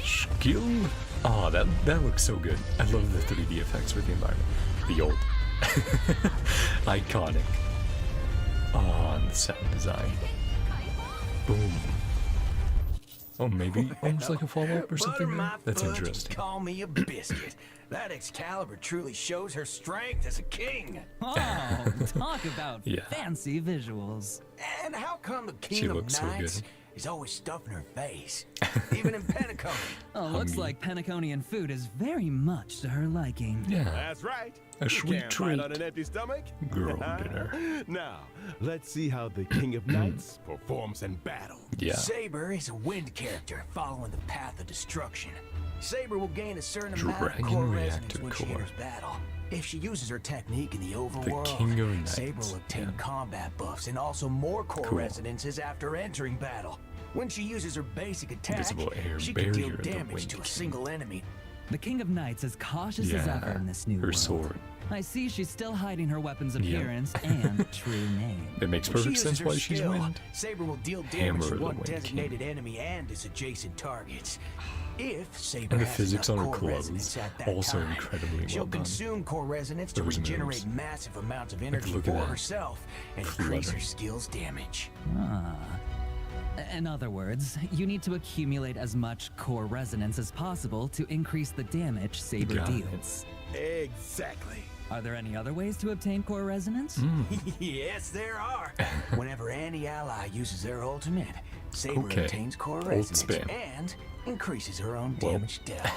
Skill. Oh, that looks so good. I love the 3D effects with the environment. The old. Iconic. Oh, and the sound design. Boom. Oh, maybe almost like a follow-up or something Butter there? my That's fudge and interesting. Call me a biscuit. That Excalibur truly shows her strength as a king. Oh, talk about Yeah. fancy visuals. And how come the She king of looks so knights good. is always stuffing her face? Even in Penacony. Oh, looks Hummy. like Penaconian food is very much to her liking. Yeah. that's right. A You sweet can't treat. bite on an empty stomach. Girl dinner. Now, let's see how the King of Knights performs in battle. Yeah. Saber is a wind character following the path of destruction. Saber will gain a certain amount of Dragon core reactor resonance when she core. enters battle. If she uses her technique in the overworld, King of Saber Knights, will obtain yeah. combat buffs and also more core Cool. resonances after entering battle. When she uses her basic attack, Invisible air she can deal barrier, the damage Wind to a King. single enemy. The King of Knights is cautious as ever in this new her world. sword. I see she's still hiding her weapon's appearance and true name. It makes When she perfect sense uses her why she's skill, wind. Saber will deal Hammer damage of to the one Wind King. designated enemy and its adjacent targets. If Saber And the has physics on enough her core clothes resonance at that also time, incredibly she'll well done. consume core resonance to Those regenerate moves. massive amounts of energy look for at that. herself and Clutter. increase her skill's damage. In other words, you need to accumulate as much core resonance as possible to increase the damage Saber Got it. deals. Exactly. Are there any other ways to obtain core resonance? Yes, there are. Whenever any ally uses their ultimate, Saber Okay. obtains core Ult resonance spam. and increases her own Well. damage dealt.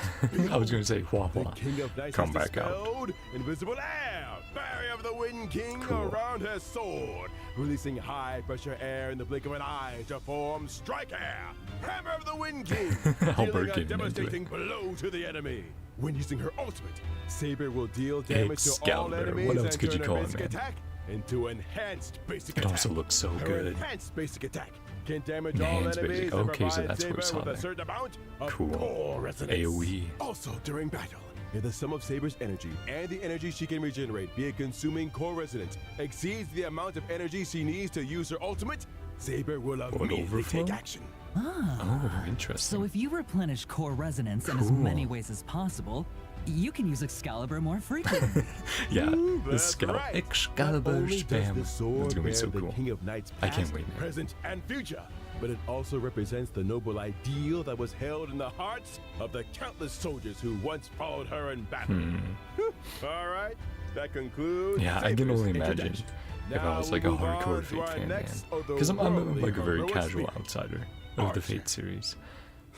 I was gonna say Hua The Hua. King of Knights Come has back out. dispelled invisible air, barrier of the Wind King Cool. around her sword, releasing high pressure air in the blink of an eye to form Strike Air, Hammer of the Wind King, I'll dealing break a it into it. devastating blow to the enemy. When using her ultimate, Saber will deal damage to all Excalibur. enemies What else and could you turn call her it, basic man? attack into enhanced basic It attack. also looks so Her good. enhanced basic attack can damage all Enhanced enemies basic- and okay, so provide that's what we Saber saw with a there. certain amount of Cool. core resonance. AoE. Also, during battle, if the sum of Saber's energy and the energy she can regenerate via consuming core resonance exceeds the amount of energy she needs to use her ultimate, Saber will immediately overflow? take action. Oh, interesting. So if you replenish core resonance in as Cool. many ways as possible, you can use Excalibur more frequently. Yeah, the That's right. Excalibur Not only does spam. the sword That's gonna be bear so the cool. King of Knights I past, can't wait, man. present, and future, but it also represents the noble ideal that was held in the hearts of the countless soldiers who once followed her in battle. All right, that concludes. Hmm. Yeah, I can Saber's only imagine introduction. if I Now was like a we'll move hardcore on to Fate our fan, man. next Because I'm otherworldly like a very heroic casual spirit. outsider of the Archer. Fate series.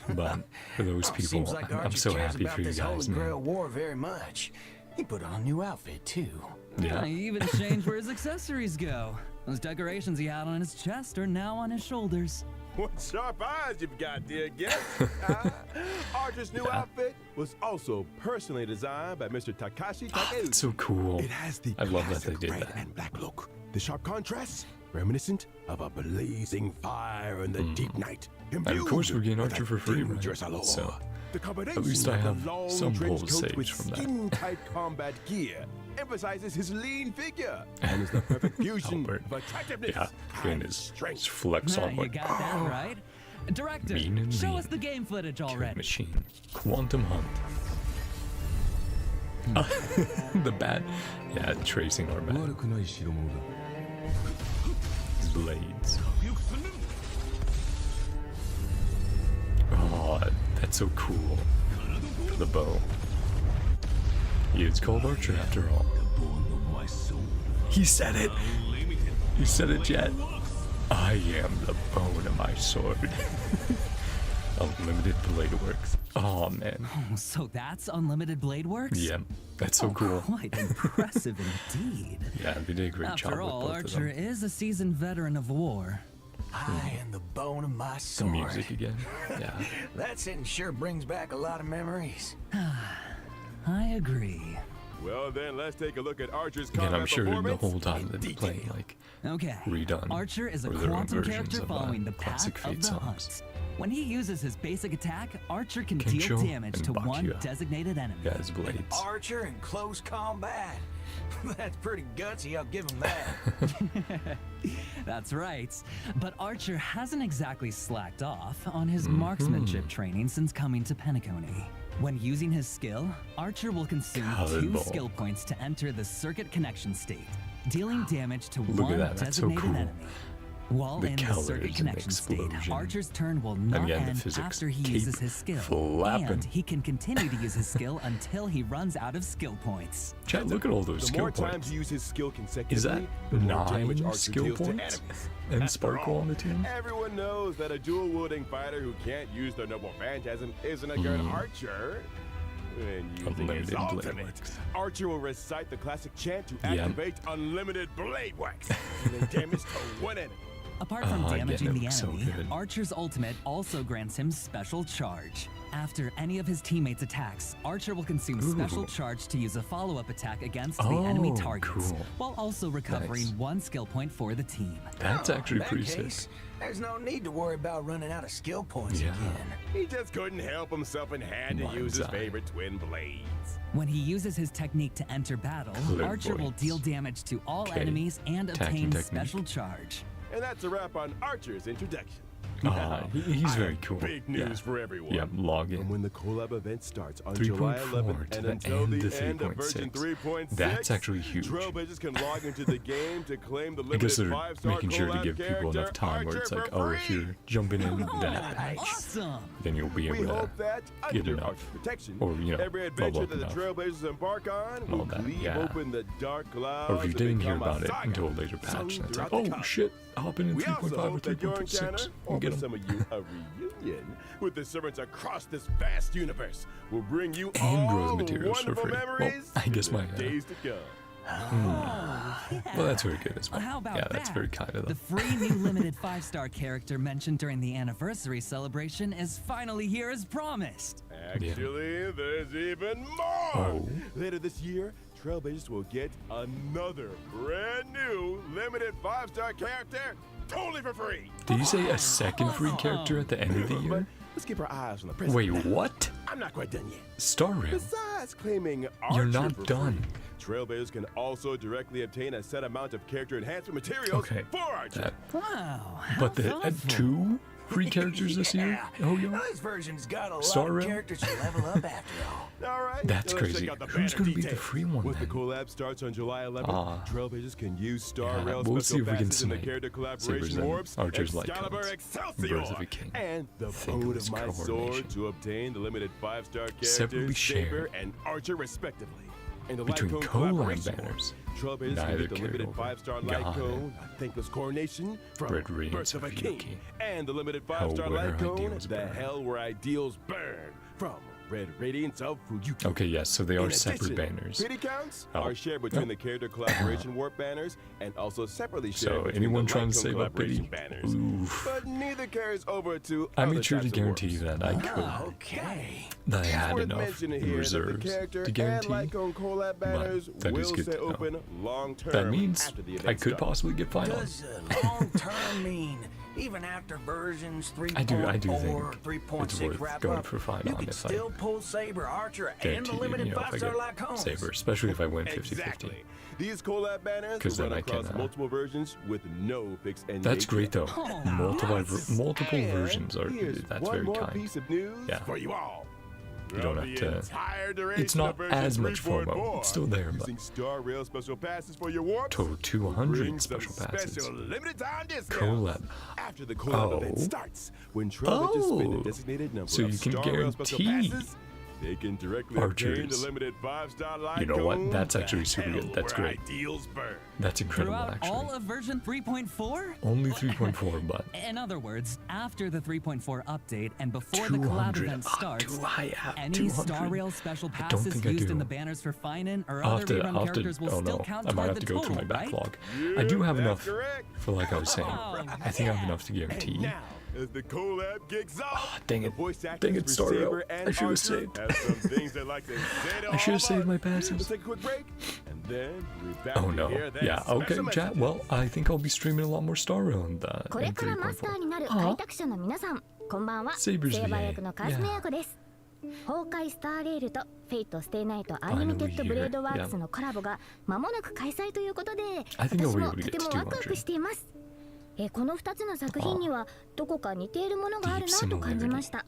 But for those people, Seems like I'm Archer so cares happy about for you this guys, Holy Grail man. war very much. He put on a new outfit too. Yeah. He even changed where his accessories go. Those decorations he had on his chest are now on his shoulders. What sharp eyes you've got, dear guest. Archer's new Yeah. outfit was also personally designed by Mr. Takashi Oh, Takeuchi. it's so cool. It has the I love that they classic did red that. and black look. The sharp contrasts, reminiscent of a blazing fire in the deep night. And of course we're getting Imbued Archer with for a free, right? dangerous allure. So, the combination least I of the have long some trench pulls coat saved with from that. skin-tight combat gear emphasizes his lean figure and is the perfect fusion Albert. of attractiveness Yeah, and his strength. flex Nah, on you like got that right. Director, Mean and show lean. us the game footage Killing already. machine. Quantum Hunt. The bat. Yeah, tracing our bat. Blades. Oh, that's so cool. For the bow. He is called Archer after all. He said it! He said it, Jet. I am the bone of my sword. Unlimited blade works. Oh man. So that's Unlimited Blade Works? Yeah, that's so cool. Quite impressive indeed. Yeah, they did a great job After with all, both of Archer them. is a seasoned veteran of war. I am the bone of my The sword. music again. Yeah. That sentence sure brings back a lot of memories. I agree. Well, then let's take a look at Archer's Again, combat I'm sure the performance whole time in they've been detail. playing like Okay. redone. Archer is a or their own quantum versions character of, following the path classic of Fate the songs. hunt. When he uses his basic attack, Archer can Kencho deal damage and to one Bakuya. designated enemy. Yeah, his blades. Archer in close combat. That's pretty gutsy, I'll give him that. That's right. But Archer hasn't exactly slacked off on his Mm-hmm. marksmanship training since coming to Penacony. When using his skill, Archer will consume 2 Cowbell. skill points to enter the circuit connection state, dealing damage to Look at one that, that's so designated cool. enemy. While The in the colors circuit and connection state, explosion. Archer's turn will not again, the end physics after he keep uses his skill, flapping. and he can continue to use his skill until he runs out of skill points. Chat, look at all those The skill more times points. you use his skill consecutively, Is that the more damage 9 Archer skill deals to points? enemies. And After Sparkle all, on the team? Everyone knows that a dual-wielding fighter who can't use their noble phantasm isn't a good archer. When using his Unlimited blade ultimate, works. Archer will recite the classic chant to Yep. activate unlimited blade wax, dealing damage to one enemy. Apart from yeah, damaging that the looks so enemy, good. Archer's ultimate also grants him special charge. After any of his teammates' attacks, Archer will consume special charge to use a follow-up attack against the enemy Oh, targets, cool. while also recovering Nice. 1 skill point for the team. That's actually In that pretty case, sick. there's no need to worry about running out of skill points Yeah. again. He just couldn't help himself and had to use his Mind's eye. favorite twin blades. When he uses his technique to enter battle, Archer will Clairvoyance. deal damage to all Okay. enemies and Attacking obtain technique. special charge. And that's a wrap on Archer's introduction. He's I very have cool. Big news for everyone. Yeah, log From in. when the COLLAB event starts on 3.4 July 11th to and the until end the of end of version 3.6. 3.6, That's actually huge. Trailblazers can log into the game to claim the I guess limited they're 5-star making sure to COLLAB give people enough character, time where it's Archer, like, for oh, if free. you're jumping in that patch, Awesome! then you'll be We able to hope that get under enough. Archer's protection, Or, you know, every level adventure up that the enough. Trailblazers embark on All will that, leave yeah. open the dark clouds Or if you and didn't hear become a about it saga until a later patch, sung and it's like, throughout the oh cosmos. shit, hopping in We also 3.5 or hope that your 3.6 encounter and get offers them. some of you a reunion with the servants across this vast universe. Will bring you And all growth the materials for wonderful free. Well, memories I guess in the my, days to come. Well, that's very good as well. How about Yeah, that's that? very kind of The them. free new limited 5-star character mentioned during the anniversary celebration is finally here as promised. Actually, there's even more. Oh. Later this year, Trailblazers will get another brand new limited 5-star character totally for free. Did you say a second free character at the end of the But year? let's keep our eyes on the present. Wait, what? I'm not quite done yet. Star Rail? Besides claiming Archer You're not for done. free, Trailblazers can also directly obtain a set amount of character enhancement materials Okay. for Archer. That, Wow, how but the thoughtful. 2 free characters this year? Oh, yeah. This version's got a lot Star of Rail? characters to level up after all. All right. That's now let's crazy. check out the Who's banner gonna be the details. free one Once the then? collab starts on July 11th, Trailblazers can use Star Yeah, Rail we'll special see if we can passes in the snipe character Sabers collaboration and orbs, Archer's Excalibur Lycons, Excelsior, Birds of a King. and the Think Bone of its of My Sword coordination. to obtain the limited 5-star Separately characters Saber shared and Archer respectively. And the between Lycone collab collaboration banners. Trailblazers Neither can get the carried limited over. 5-star Got it. Lycone, Thankless Coronation from Red Radiance Birth of a of King, Yuki. and the limited Hell 5-star where Lycone, ideals The burn. Hell Where Ideals Burn from Red Radiance of Fuyuki. Okay, yes, so they are In separate addition, banners. Pity counts Oh. are shared between the character collaboration warp banners and also separately shared So between anyone the trying to Lycone save up collaboration Pity? banners. Oof. But neither carries over to I other made sure to types of guarantee warps. that I could, Okay. that I It's had worth enough mentioning in here that reserves the character to guarantee. and Lycone collab banners that will is good stay to know. open long term. That means after the event I could starts. possibly get finals. Does long term mean even after versions 3.4, I do think 3.6 it's worth wrap going up, for Final you can if I still pull Saber, Archer, and guarantee the you, limited if I 5-star get Lycones. Saber, especially if I win 50-50. Exactly. These collab banners 'Cause will then run I can, across multiple versions with no fixed end That's date great yet. though. Oh, Multiple And versions are, here's that's one very more kind. piece of news Yeah. for you all. You don't Throughout have the to- entire duration it's not of version as much 3.4, FOMO. It's still there, but using Star Rail special passes for your warps. total 200 bring some special passes. Special limited time discounts. Collab. After the collab event Oh. starts, when Trailblazers spend Oh. a designated number So of you can Star Rail special guarantee passes, they can directly obtain the Archers. limited 5-star Lycone. You know what? That's The actually super good. Hell That's Where great. Ideals burn. That's incredible, Throughout actually. all of version 3.4? Only 3.4, but In other words, after the 3.4 update and before the collab 200. event starts, Do I have any 200? Star Rail special I don't passes think I used do. in the banners for Finan or I'll other have to, rerun characters will oh still no, count I might toward have the to go through my total, right? backlog. I do have That's enough correct. for, like I was saying, Oh, I think I have enough to guarantee. And now, as the collab kicks off, dang the it. voice Dang actors it, for Star Rail. Saber and I should've Archer saved. have some things they'd like to say to I should all have saved of my us. passes. Let's take a quick break, and then we're back Oh to no. hear that Yeah, okay, special chat. message. Well, I think I'll be streaming a lot more Star Rail in これからマスターになる 3.4. 開拓者の皆さん、こんばんは。セ Sabers ーバー VA 役のカズメヤコです。崩壊スターレールとフェイトステイナイトアンリミテッドブレードワークスのコラボが間もなく開催ということで、 I think 私 I'll be も able to と get て to もワクワクしています。この2つの作品にはどこか似ているものがあるなと感じました。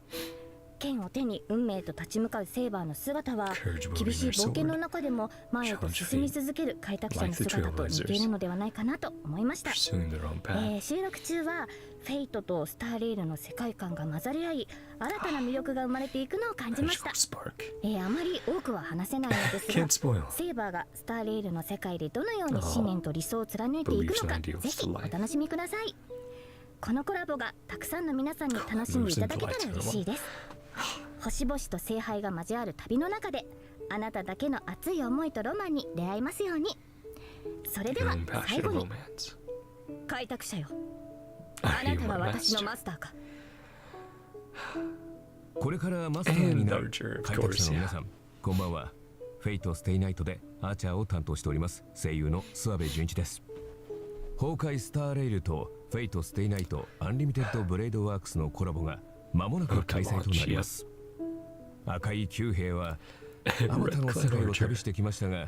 剣を手に運命と立ち向かうセーバーの姿は厳しい冒険の中でも前へと進み続ける開拓者の姿と似ているのではないかなと思いました。 Pursuing their own path. 収録中はフェイトとスターレールの世界観が混ざり合い新たな魅力が生まれていくのを感じました。 Spark. あまり多くは話せないのです Can't が spoil. セーバーがスターレールの世界でどのように信念と理想を貫いていくのか Beliefs and ideals ぜひ to お life. 楽しみください。このコラボがたくさんの皆さんに楽しんでいただけたら嬉しいです。星々と聖杯が交わる旅の中であなただけの熱い思いとロマンに出会えますように。それで Your は own 最 passion 後 of に romance. 開拓者よ、あなたは私のマスターか。これからマスターになる開拓者の皆さん、こんばんは。フェイトステイナイトでアーチャーを担当しております声優の諏訪部純一です。崩壊スターレイルとフェイトステイナイトアンリミテッドブレイドワークスのコラボが間もなく開催となります。赤い九兵はあまたの世界を旅してきましたが、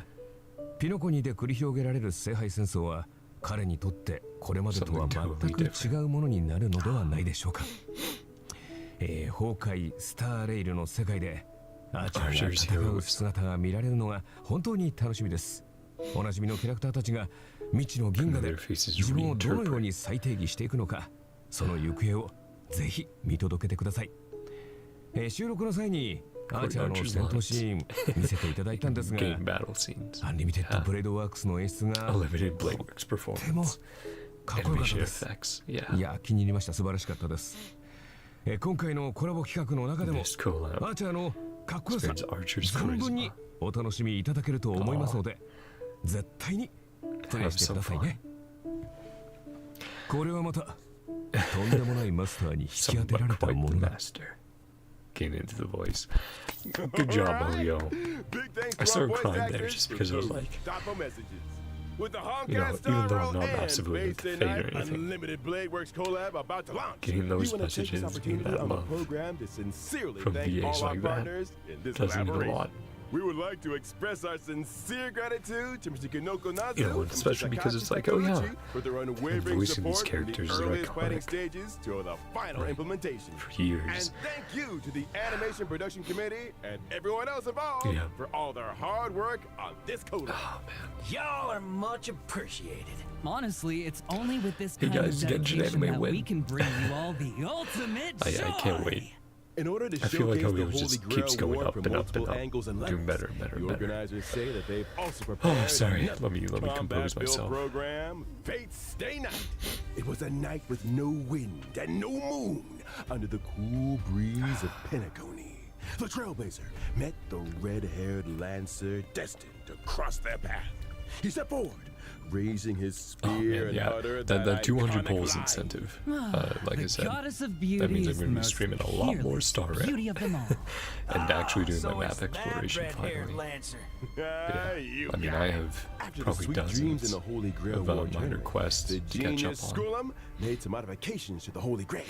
ピノコニで繰り広げられる聖杯戦争は彼にとってこれまでとは全く違うものになるのではないでしょうか。崩壊スターレイルの世界でアーチャーが戦う姿が見られるのが本当に楽しみです。おなじみのキャラクターたちが未知の銀河で自分をどのように再定義していくのか、その行方をぜひ見届けてください。収録の際にアーチャーの戦闘シーン見せていただいたんですが、アンリミテッドブレードワークスの演出がとてもかっこよかったです。いや、気に入りました。素晴らしかったです。今回のコラボ企画の中でもアーチャーのかっこよさ存分にお楽しみいただけると思いますので、絶対にプレイしてくださいね。これはまたとんでもないマスターに引き当てられたものだ。Getting into the voice. Good job, Olio. I started crying there just because I was like, you know, even though I'm not massively into Fate or anything, getting those messages and that love from VAs like that does mean a lot. We would like to express our sincere gratitude to Mr. Kinoko Nazu, you know, especially because it's like, oh yeah, for their unwavering voicing these support characters from the are earliest planning iconic stages to the final implementation. For years. And thank you to the Animation Production Committee and everyone else involved for all their hard work on this collab. Oh man, Y'all are much appreciated. Honestly, it's only with this kind guys, of dedication that win. we can bring you all the ultimate joy. I can't wait. In order to I feel like showcase the Olio Holy just Grail keeps going War up from and up and multiple up, angles and doing levels, better and better and the better. organizers say that they've also prepared Oh, sorry. another Let me compose combat-built myself. program, Fate Stay Night. It was a night with no wind and no moon under the cool breeze of Penacony. The Trailblazer met the red-haired Lancer destined to cross their path. He stepped forward, raising his spear and uttered that 200 iconic polls line. incentive. Like I said, Goddess of beauty that means I'm is going to be the streaming a most lot more fearless Star Rail beauty of them all. and actually doing So my map it's that exploration red-haired finally. Lancer. Yeah. You I mean, got I it. have After probably the sweet dreams in dozens the Holy Grail of War minor journey, quests the to catch up genius on. Skullum made some modifications to the Holy Grail.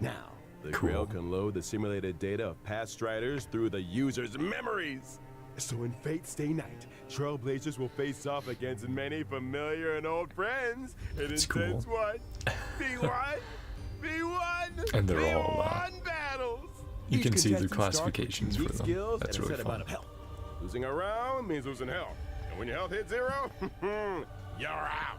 Now, the Cool. Grail can load the simulated data of past striders through the user's memories. So in Fate Stay Night, Trailblazers will face off against many familiar and old friends in That's intense cool. one, V1, And they're all, V1 battles. you Each can see the contestant starts with classifications for unique them. skills That's and a really set fun. amount of health. Losing a round means losing health. And when your health hits 0, you're out.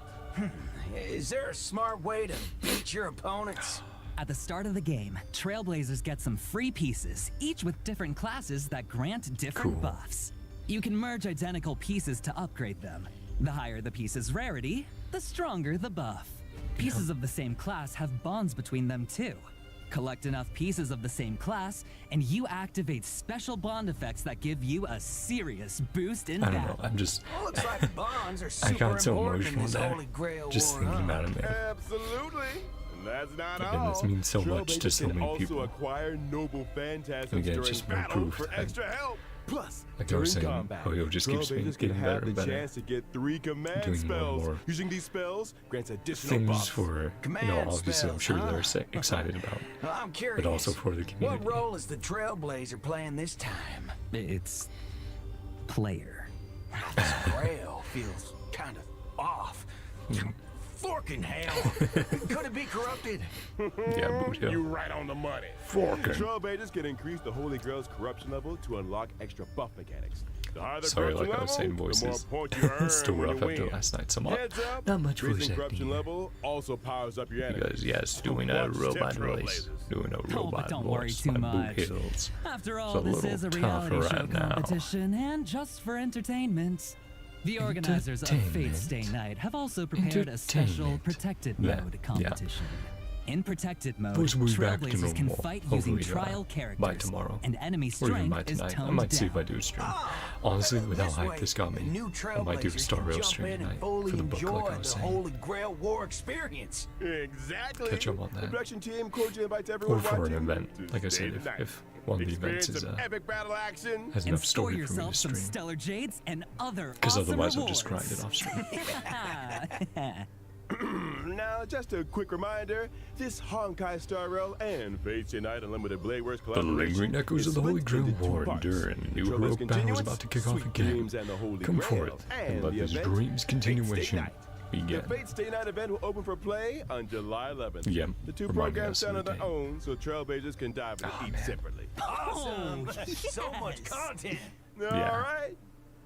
Is there a smart way to beat your opponents? At the start of the game, Trailblazers get some free pieces, each with different classes that grant different Cool. buffs. You can merge identical pieces to upgrade them. The higher the piece's rarity, the stronger the buff. Pieces of the same class have bonds between them too. Collect enough pieces of the same class, and you activate special bond effects that give you a serious boost in I don't know. battle. I'm just. Looks like bonds are I super got so important in emotional this there. Holy Grail Just War, thinking huh? about it, man. Absolutely. And that's not Again, all. this means so much to Trailblazers so can many also people. acquire noble phantasms Again, during just more battle proof for that, extra help. Plus, like I during was saying, combat, Olio just keeps Trailblazers getting can better have and the better. chance to get 3 command Doing more and spells. more Using these spells grants additional things buffs. for, obviously I'm sure they're excited about, I'm curious. but also for the community. What role is the Trailblazer playing this time? It's player. This Grail feels kind of off. Forking hell. Could it be corrupted? Yeah, boot hill. You're right on the money. Forking. Trailblazers can increase the Holy Grail's corruption level to unlock extra buff mechanics. The higher the Sorry, corruption like I was saying level, the more voices. points you earn Still when rough you after win. last night, so Heads up, not much voice raising acting corruption here. level also powers up your enemies. Because yes, doing a Watch robot them voice, doing a Oh, robot but don't worry voice too by much. Boot Hills. After It's all, a this little is a tougher reality show right now. competition and just for entertainment. The organizers of Fate Stay Night have also prepared a special Entertainment. protected Yeah, mode yeah. competition. In protected mode, Those will be back to Trailblazers can normal. fight using Hopefully, trial by characters, tomorrow. and enemy Or even by strength is tonight. toned I might see if I down. do a stream. Honestly, with how This hyped way, this got the me, new I might do a Trailblazers Star can Rail jump stream in and tonight fully for the book, enjoy like I was the saying. Holy Grail War experience. Exactly. Catch up on that. The production team cordially invites Or everyone for an watching event. to Like I stay said, the night. if one of the events Experience is some epic battle action. has And enough score story for me to yourself some stream. stellar jades and other Because awesome otherwise I'll rewards. just grind it off stream. Now, just a quick reminder, this Honkai Star Rail and Fate Stay Night Unlimited Blade Works The collaboration lingering echoes is of the Holy split Grail into two War parts. endure, and a new Trailblazers heroic battle is Continuance, about to kick off Sweet again. Dreams and the Holy Come Grail, forth and let the this event, dream's Fate Stay continuation Night. begin. The Fate Stay Night event will open for play on July 11th. Yep, The two remind me programs that's stand on the their date. own, so Trailblazers can dive into each man. separately. Awesome! So much content. All right.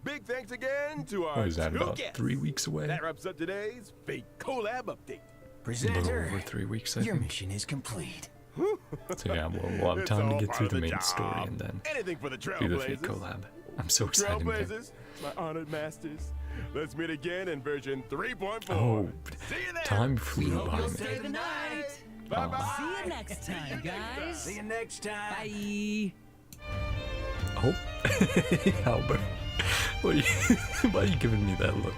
Big thanks again to our What is that, two about guests. 3 weeks away? That wraps up today's Fate Collab update. A little Presenter, over 3 weeks, I your think. mission is complete. So yeah, we'll have It's time to all get part through of the the main job. story and then Anything for the do the Fate Trailblazers. collab. I'm so excited, man. Trailblazers, my honored masters. Let's meet again in version 3.4. Oh, See you there. time flew by, You'll man. stay the night. Bye-bye. See you next time, guys. See you next time. Bye. Oh, Albert. Why are you giving me that look?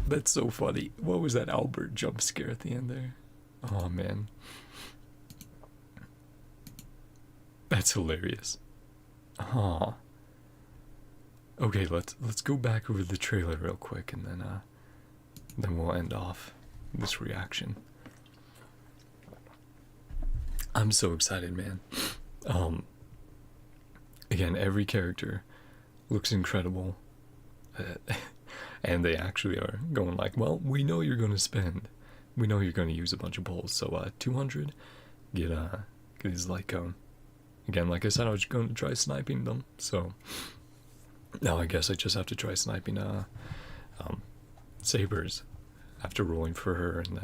That's so funny. What was that Albert jump scare at the end there? Oh man, that's hilarious. Oh. Okay, let's go back over the trailer real quick, and then we'll end off this reaction. I'm so excited, man. Again, every character looks incredible, and they actually are going like, well, we know you're going to spend, we know you're going to use a bunch of pulls, so 200, get his light cone. Again, like I said, I was going to try sniping them, so now I guess I just have to try sniping Sabers after rolling for her, and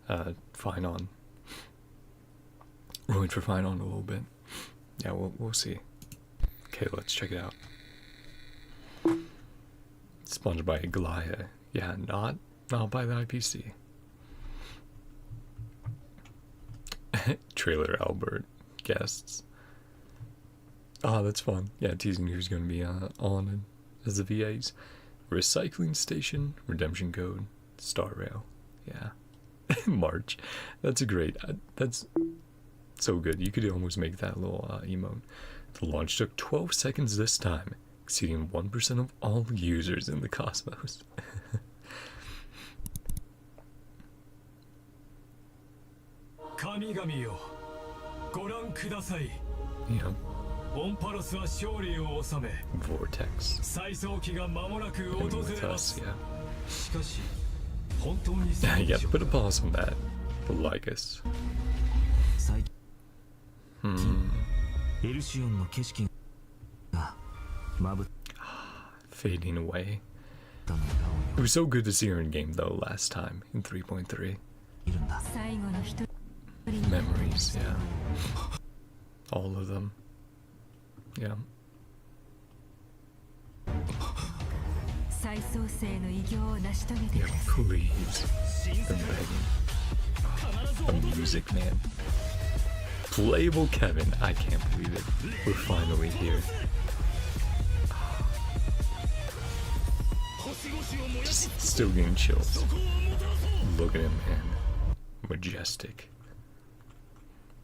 then fine on rolling for fine on a little bit. Yeah, we'll see. Okay, let's check it out. Sponsored by Glaya. Yeah, not by the IPC. Trailer Albert guests. Oh, that's fun. Yeah, teasing who's going to be on as the VAs. Recycling Station, Redemption Code, Star Rail. Yeah. March. That's a great. That's so good. You could almost make that little emote. The launch took 12 seconds this time, exceeding 1% of all users in the cosmos. Yeah. Vortex. And with us, yeah. Yeah, put a pause on that. The Lycus. Fading away. It was so good to see her in game though last time in 3.3. Memories, yeah. All of them. Yeah. Yeah, please. I'm begging. The music, man. Playable Kevin. I can't believe it. We're finally here. Just still getting chills. Look at him, man. Majestic.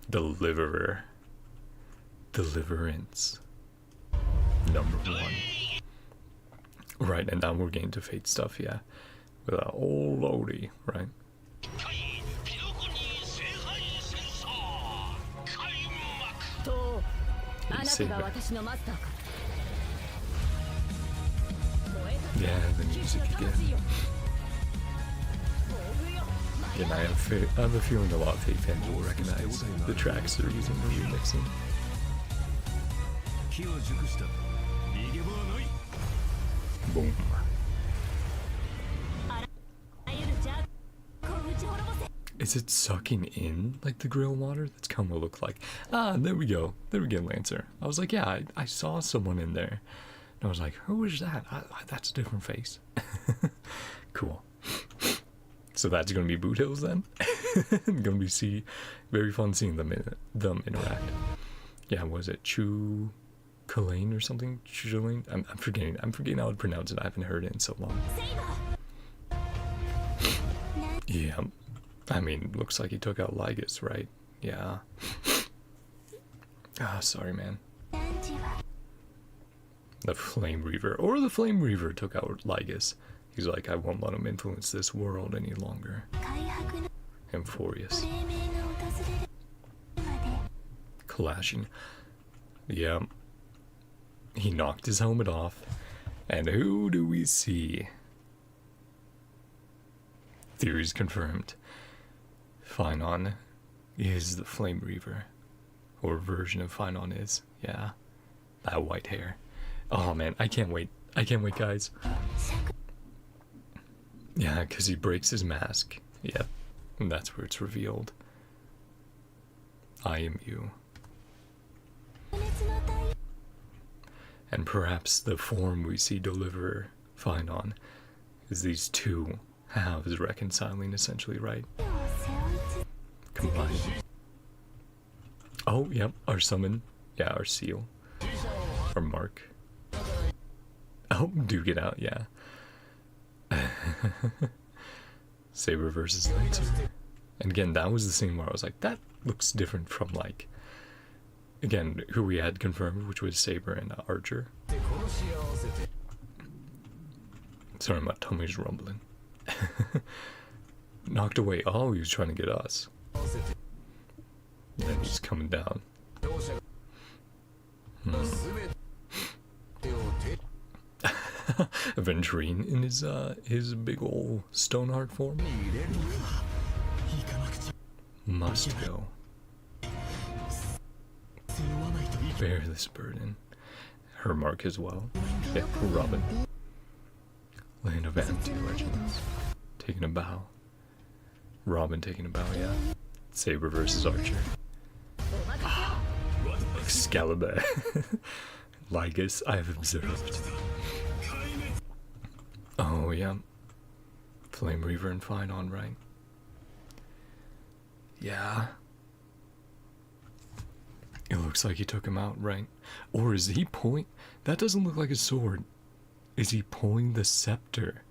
Deliverer. Deliverance. Number 1. Right, and now we're getting to Fate stuff, yeah. With an old Lodi, right? Yeah, the music again. And I have a feeling a lot of Fate fans will recognize the tracks they're using for remixing. Boom. Is it sucking in like the grill water? That's kind of what it looked like. Ah, there we go. There we go, Lancer. I was like, yeah, I saw someone in there. And I was like, who is that? That's a different face. Cool. So that's gonna be Boot Hills then. Gonna be very fun seeing them interact. Yeah, was it Chu Kalane or something? Chulane? I'm forgetting how to pronounce it. I haven't heard it in so long. Yeah, I mean, looks like he took out Lygus, right? Yeah. Ah, sorry, man. The Flame Reaver, or the Flame Reaver took out Lygus. He's like, I won't let him influence this world any longer. Amphorius. Clashing. Yeah. He knocked his helmet off. And who do we see? Theories confirmed. Finon is the Flame Reaver. Or version of Finon is. Yeah. That white hair. Oh man, I can't wait. I can't wait, guys. Yeah, because he breaks his mask. Yep. And that's where it's revealed. I am you. And perhaps the form we see deliver Finon is these two halves reconciling, essentially, right? Combined. Oh, yep, our summon. Yeah, our seal. Our mark. Oh, duke it out, yeah. Saber versus Lancer. And again, that was the scene where I was like, that looks different from, like, again, who we had confirmed, which was Saber and Archer. Sorry, my tummy's rumbling. Knocked away. Oh, he was trying to get us. And then he's coming down. Aventurine in his big ol' Stoneheart form. Must go. Bear this burden. Her mark as well. Yeah, Robin. Land of Empty Regiments. Taking a bow. Robin taking a bow, yeah. Saber versus Archer. Excalibur. Lygus, I have observed. Oh, yeah. Flame Reaver and Finon, right? Yeah. It looks like he took him out, right? Or is he pulling... That doesn't look like a sword. Is he pulling the scepter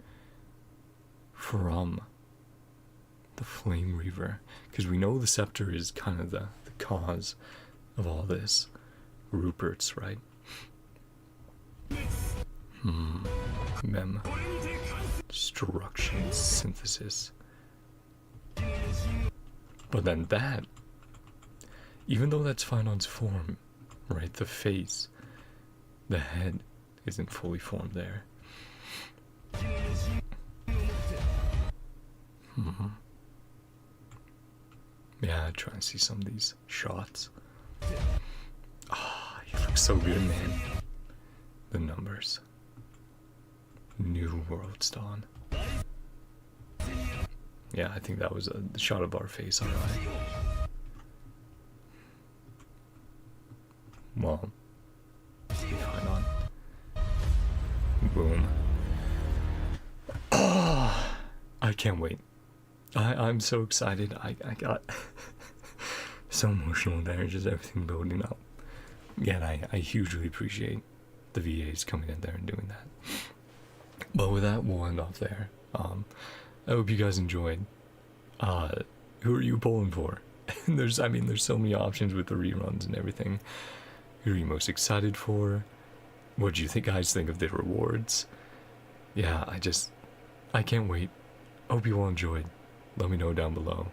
from the Flame Reaver? Because we know the scepter is kind of the cause of all this. Rupert's, right? Mem. Destruction, synthesis. But then that, even though that's Finon's form, right? The face, the head isn't fully formed there. Yeah, try and see some of these shots. Ah, he looks so good, man. The numbers. New World's Dawn. Yeah, I think that was a shot of our face, alright. Well, Finon. Boom. Oh, I can't wait. I'm so excited. I got so emotional there, just everything building up. Yeah, and I hugely appreciate the VAs coming in there and doing that. But with that, we'll end off there. I hope you guys enjoyed. Who are you pulling for? there's so many options with the reruns and everything. Who are you most excited for? What do you guys think of the rewards? Yeah, I can't wait. Hope you all enjoyed. Let me know down below.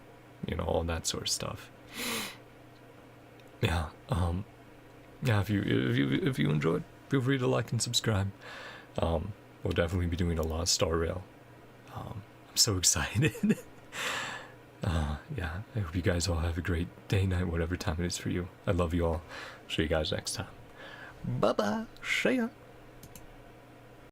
You know, all that sort of stuff. Yeah, yeah, if you enjoyed, feel free to like and subscribe. We'll definitely be doing a lot of Star Rail. I'm so excited. Yeah, I hope you guys all have a great day, night, whatever time it is for you. I love you all. See you guys next time. Bye-bye. See ya.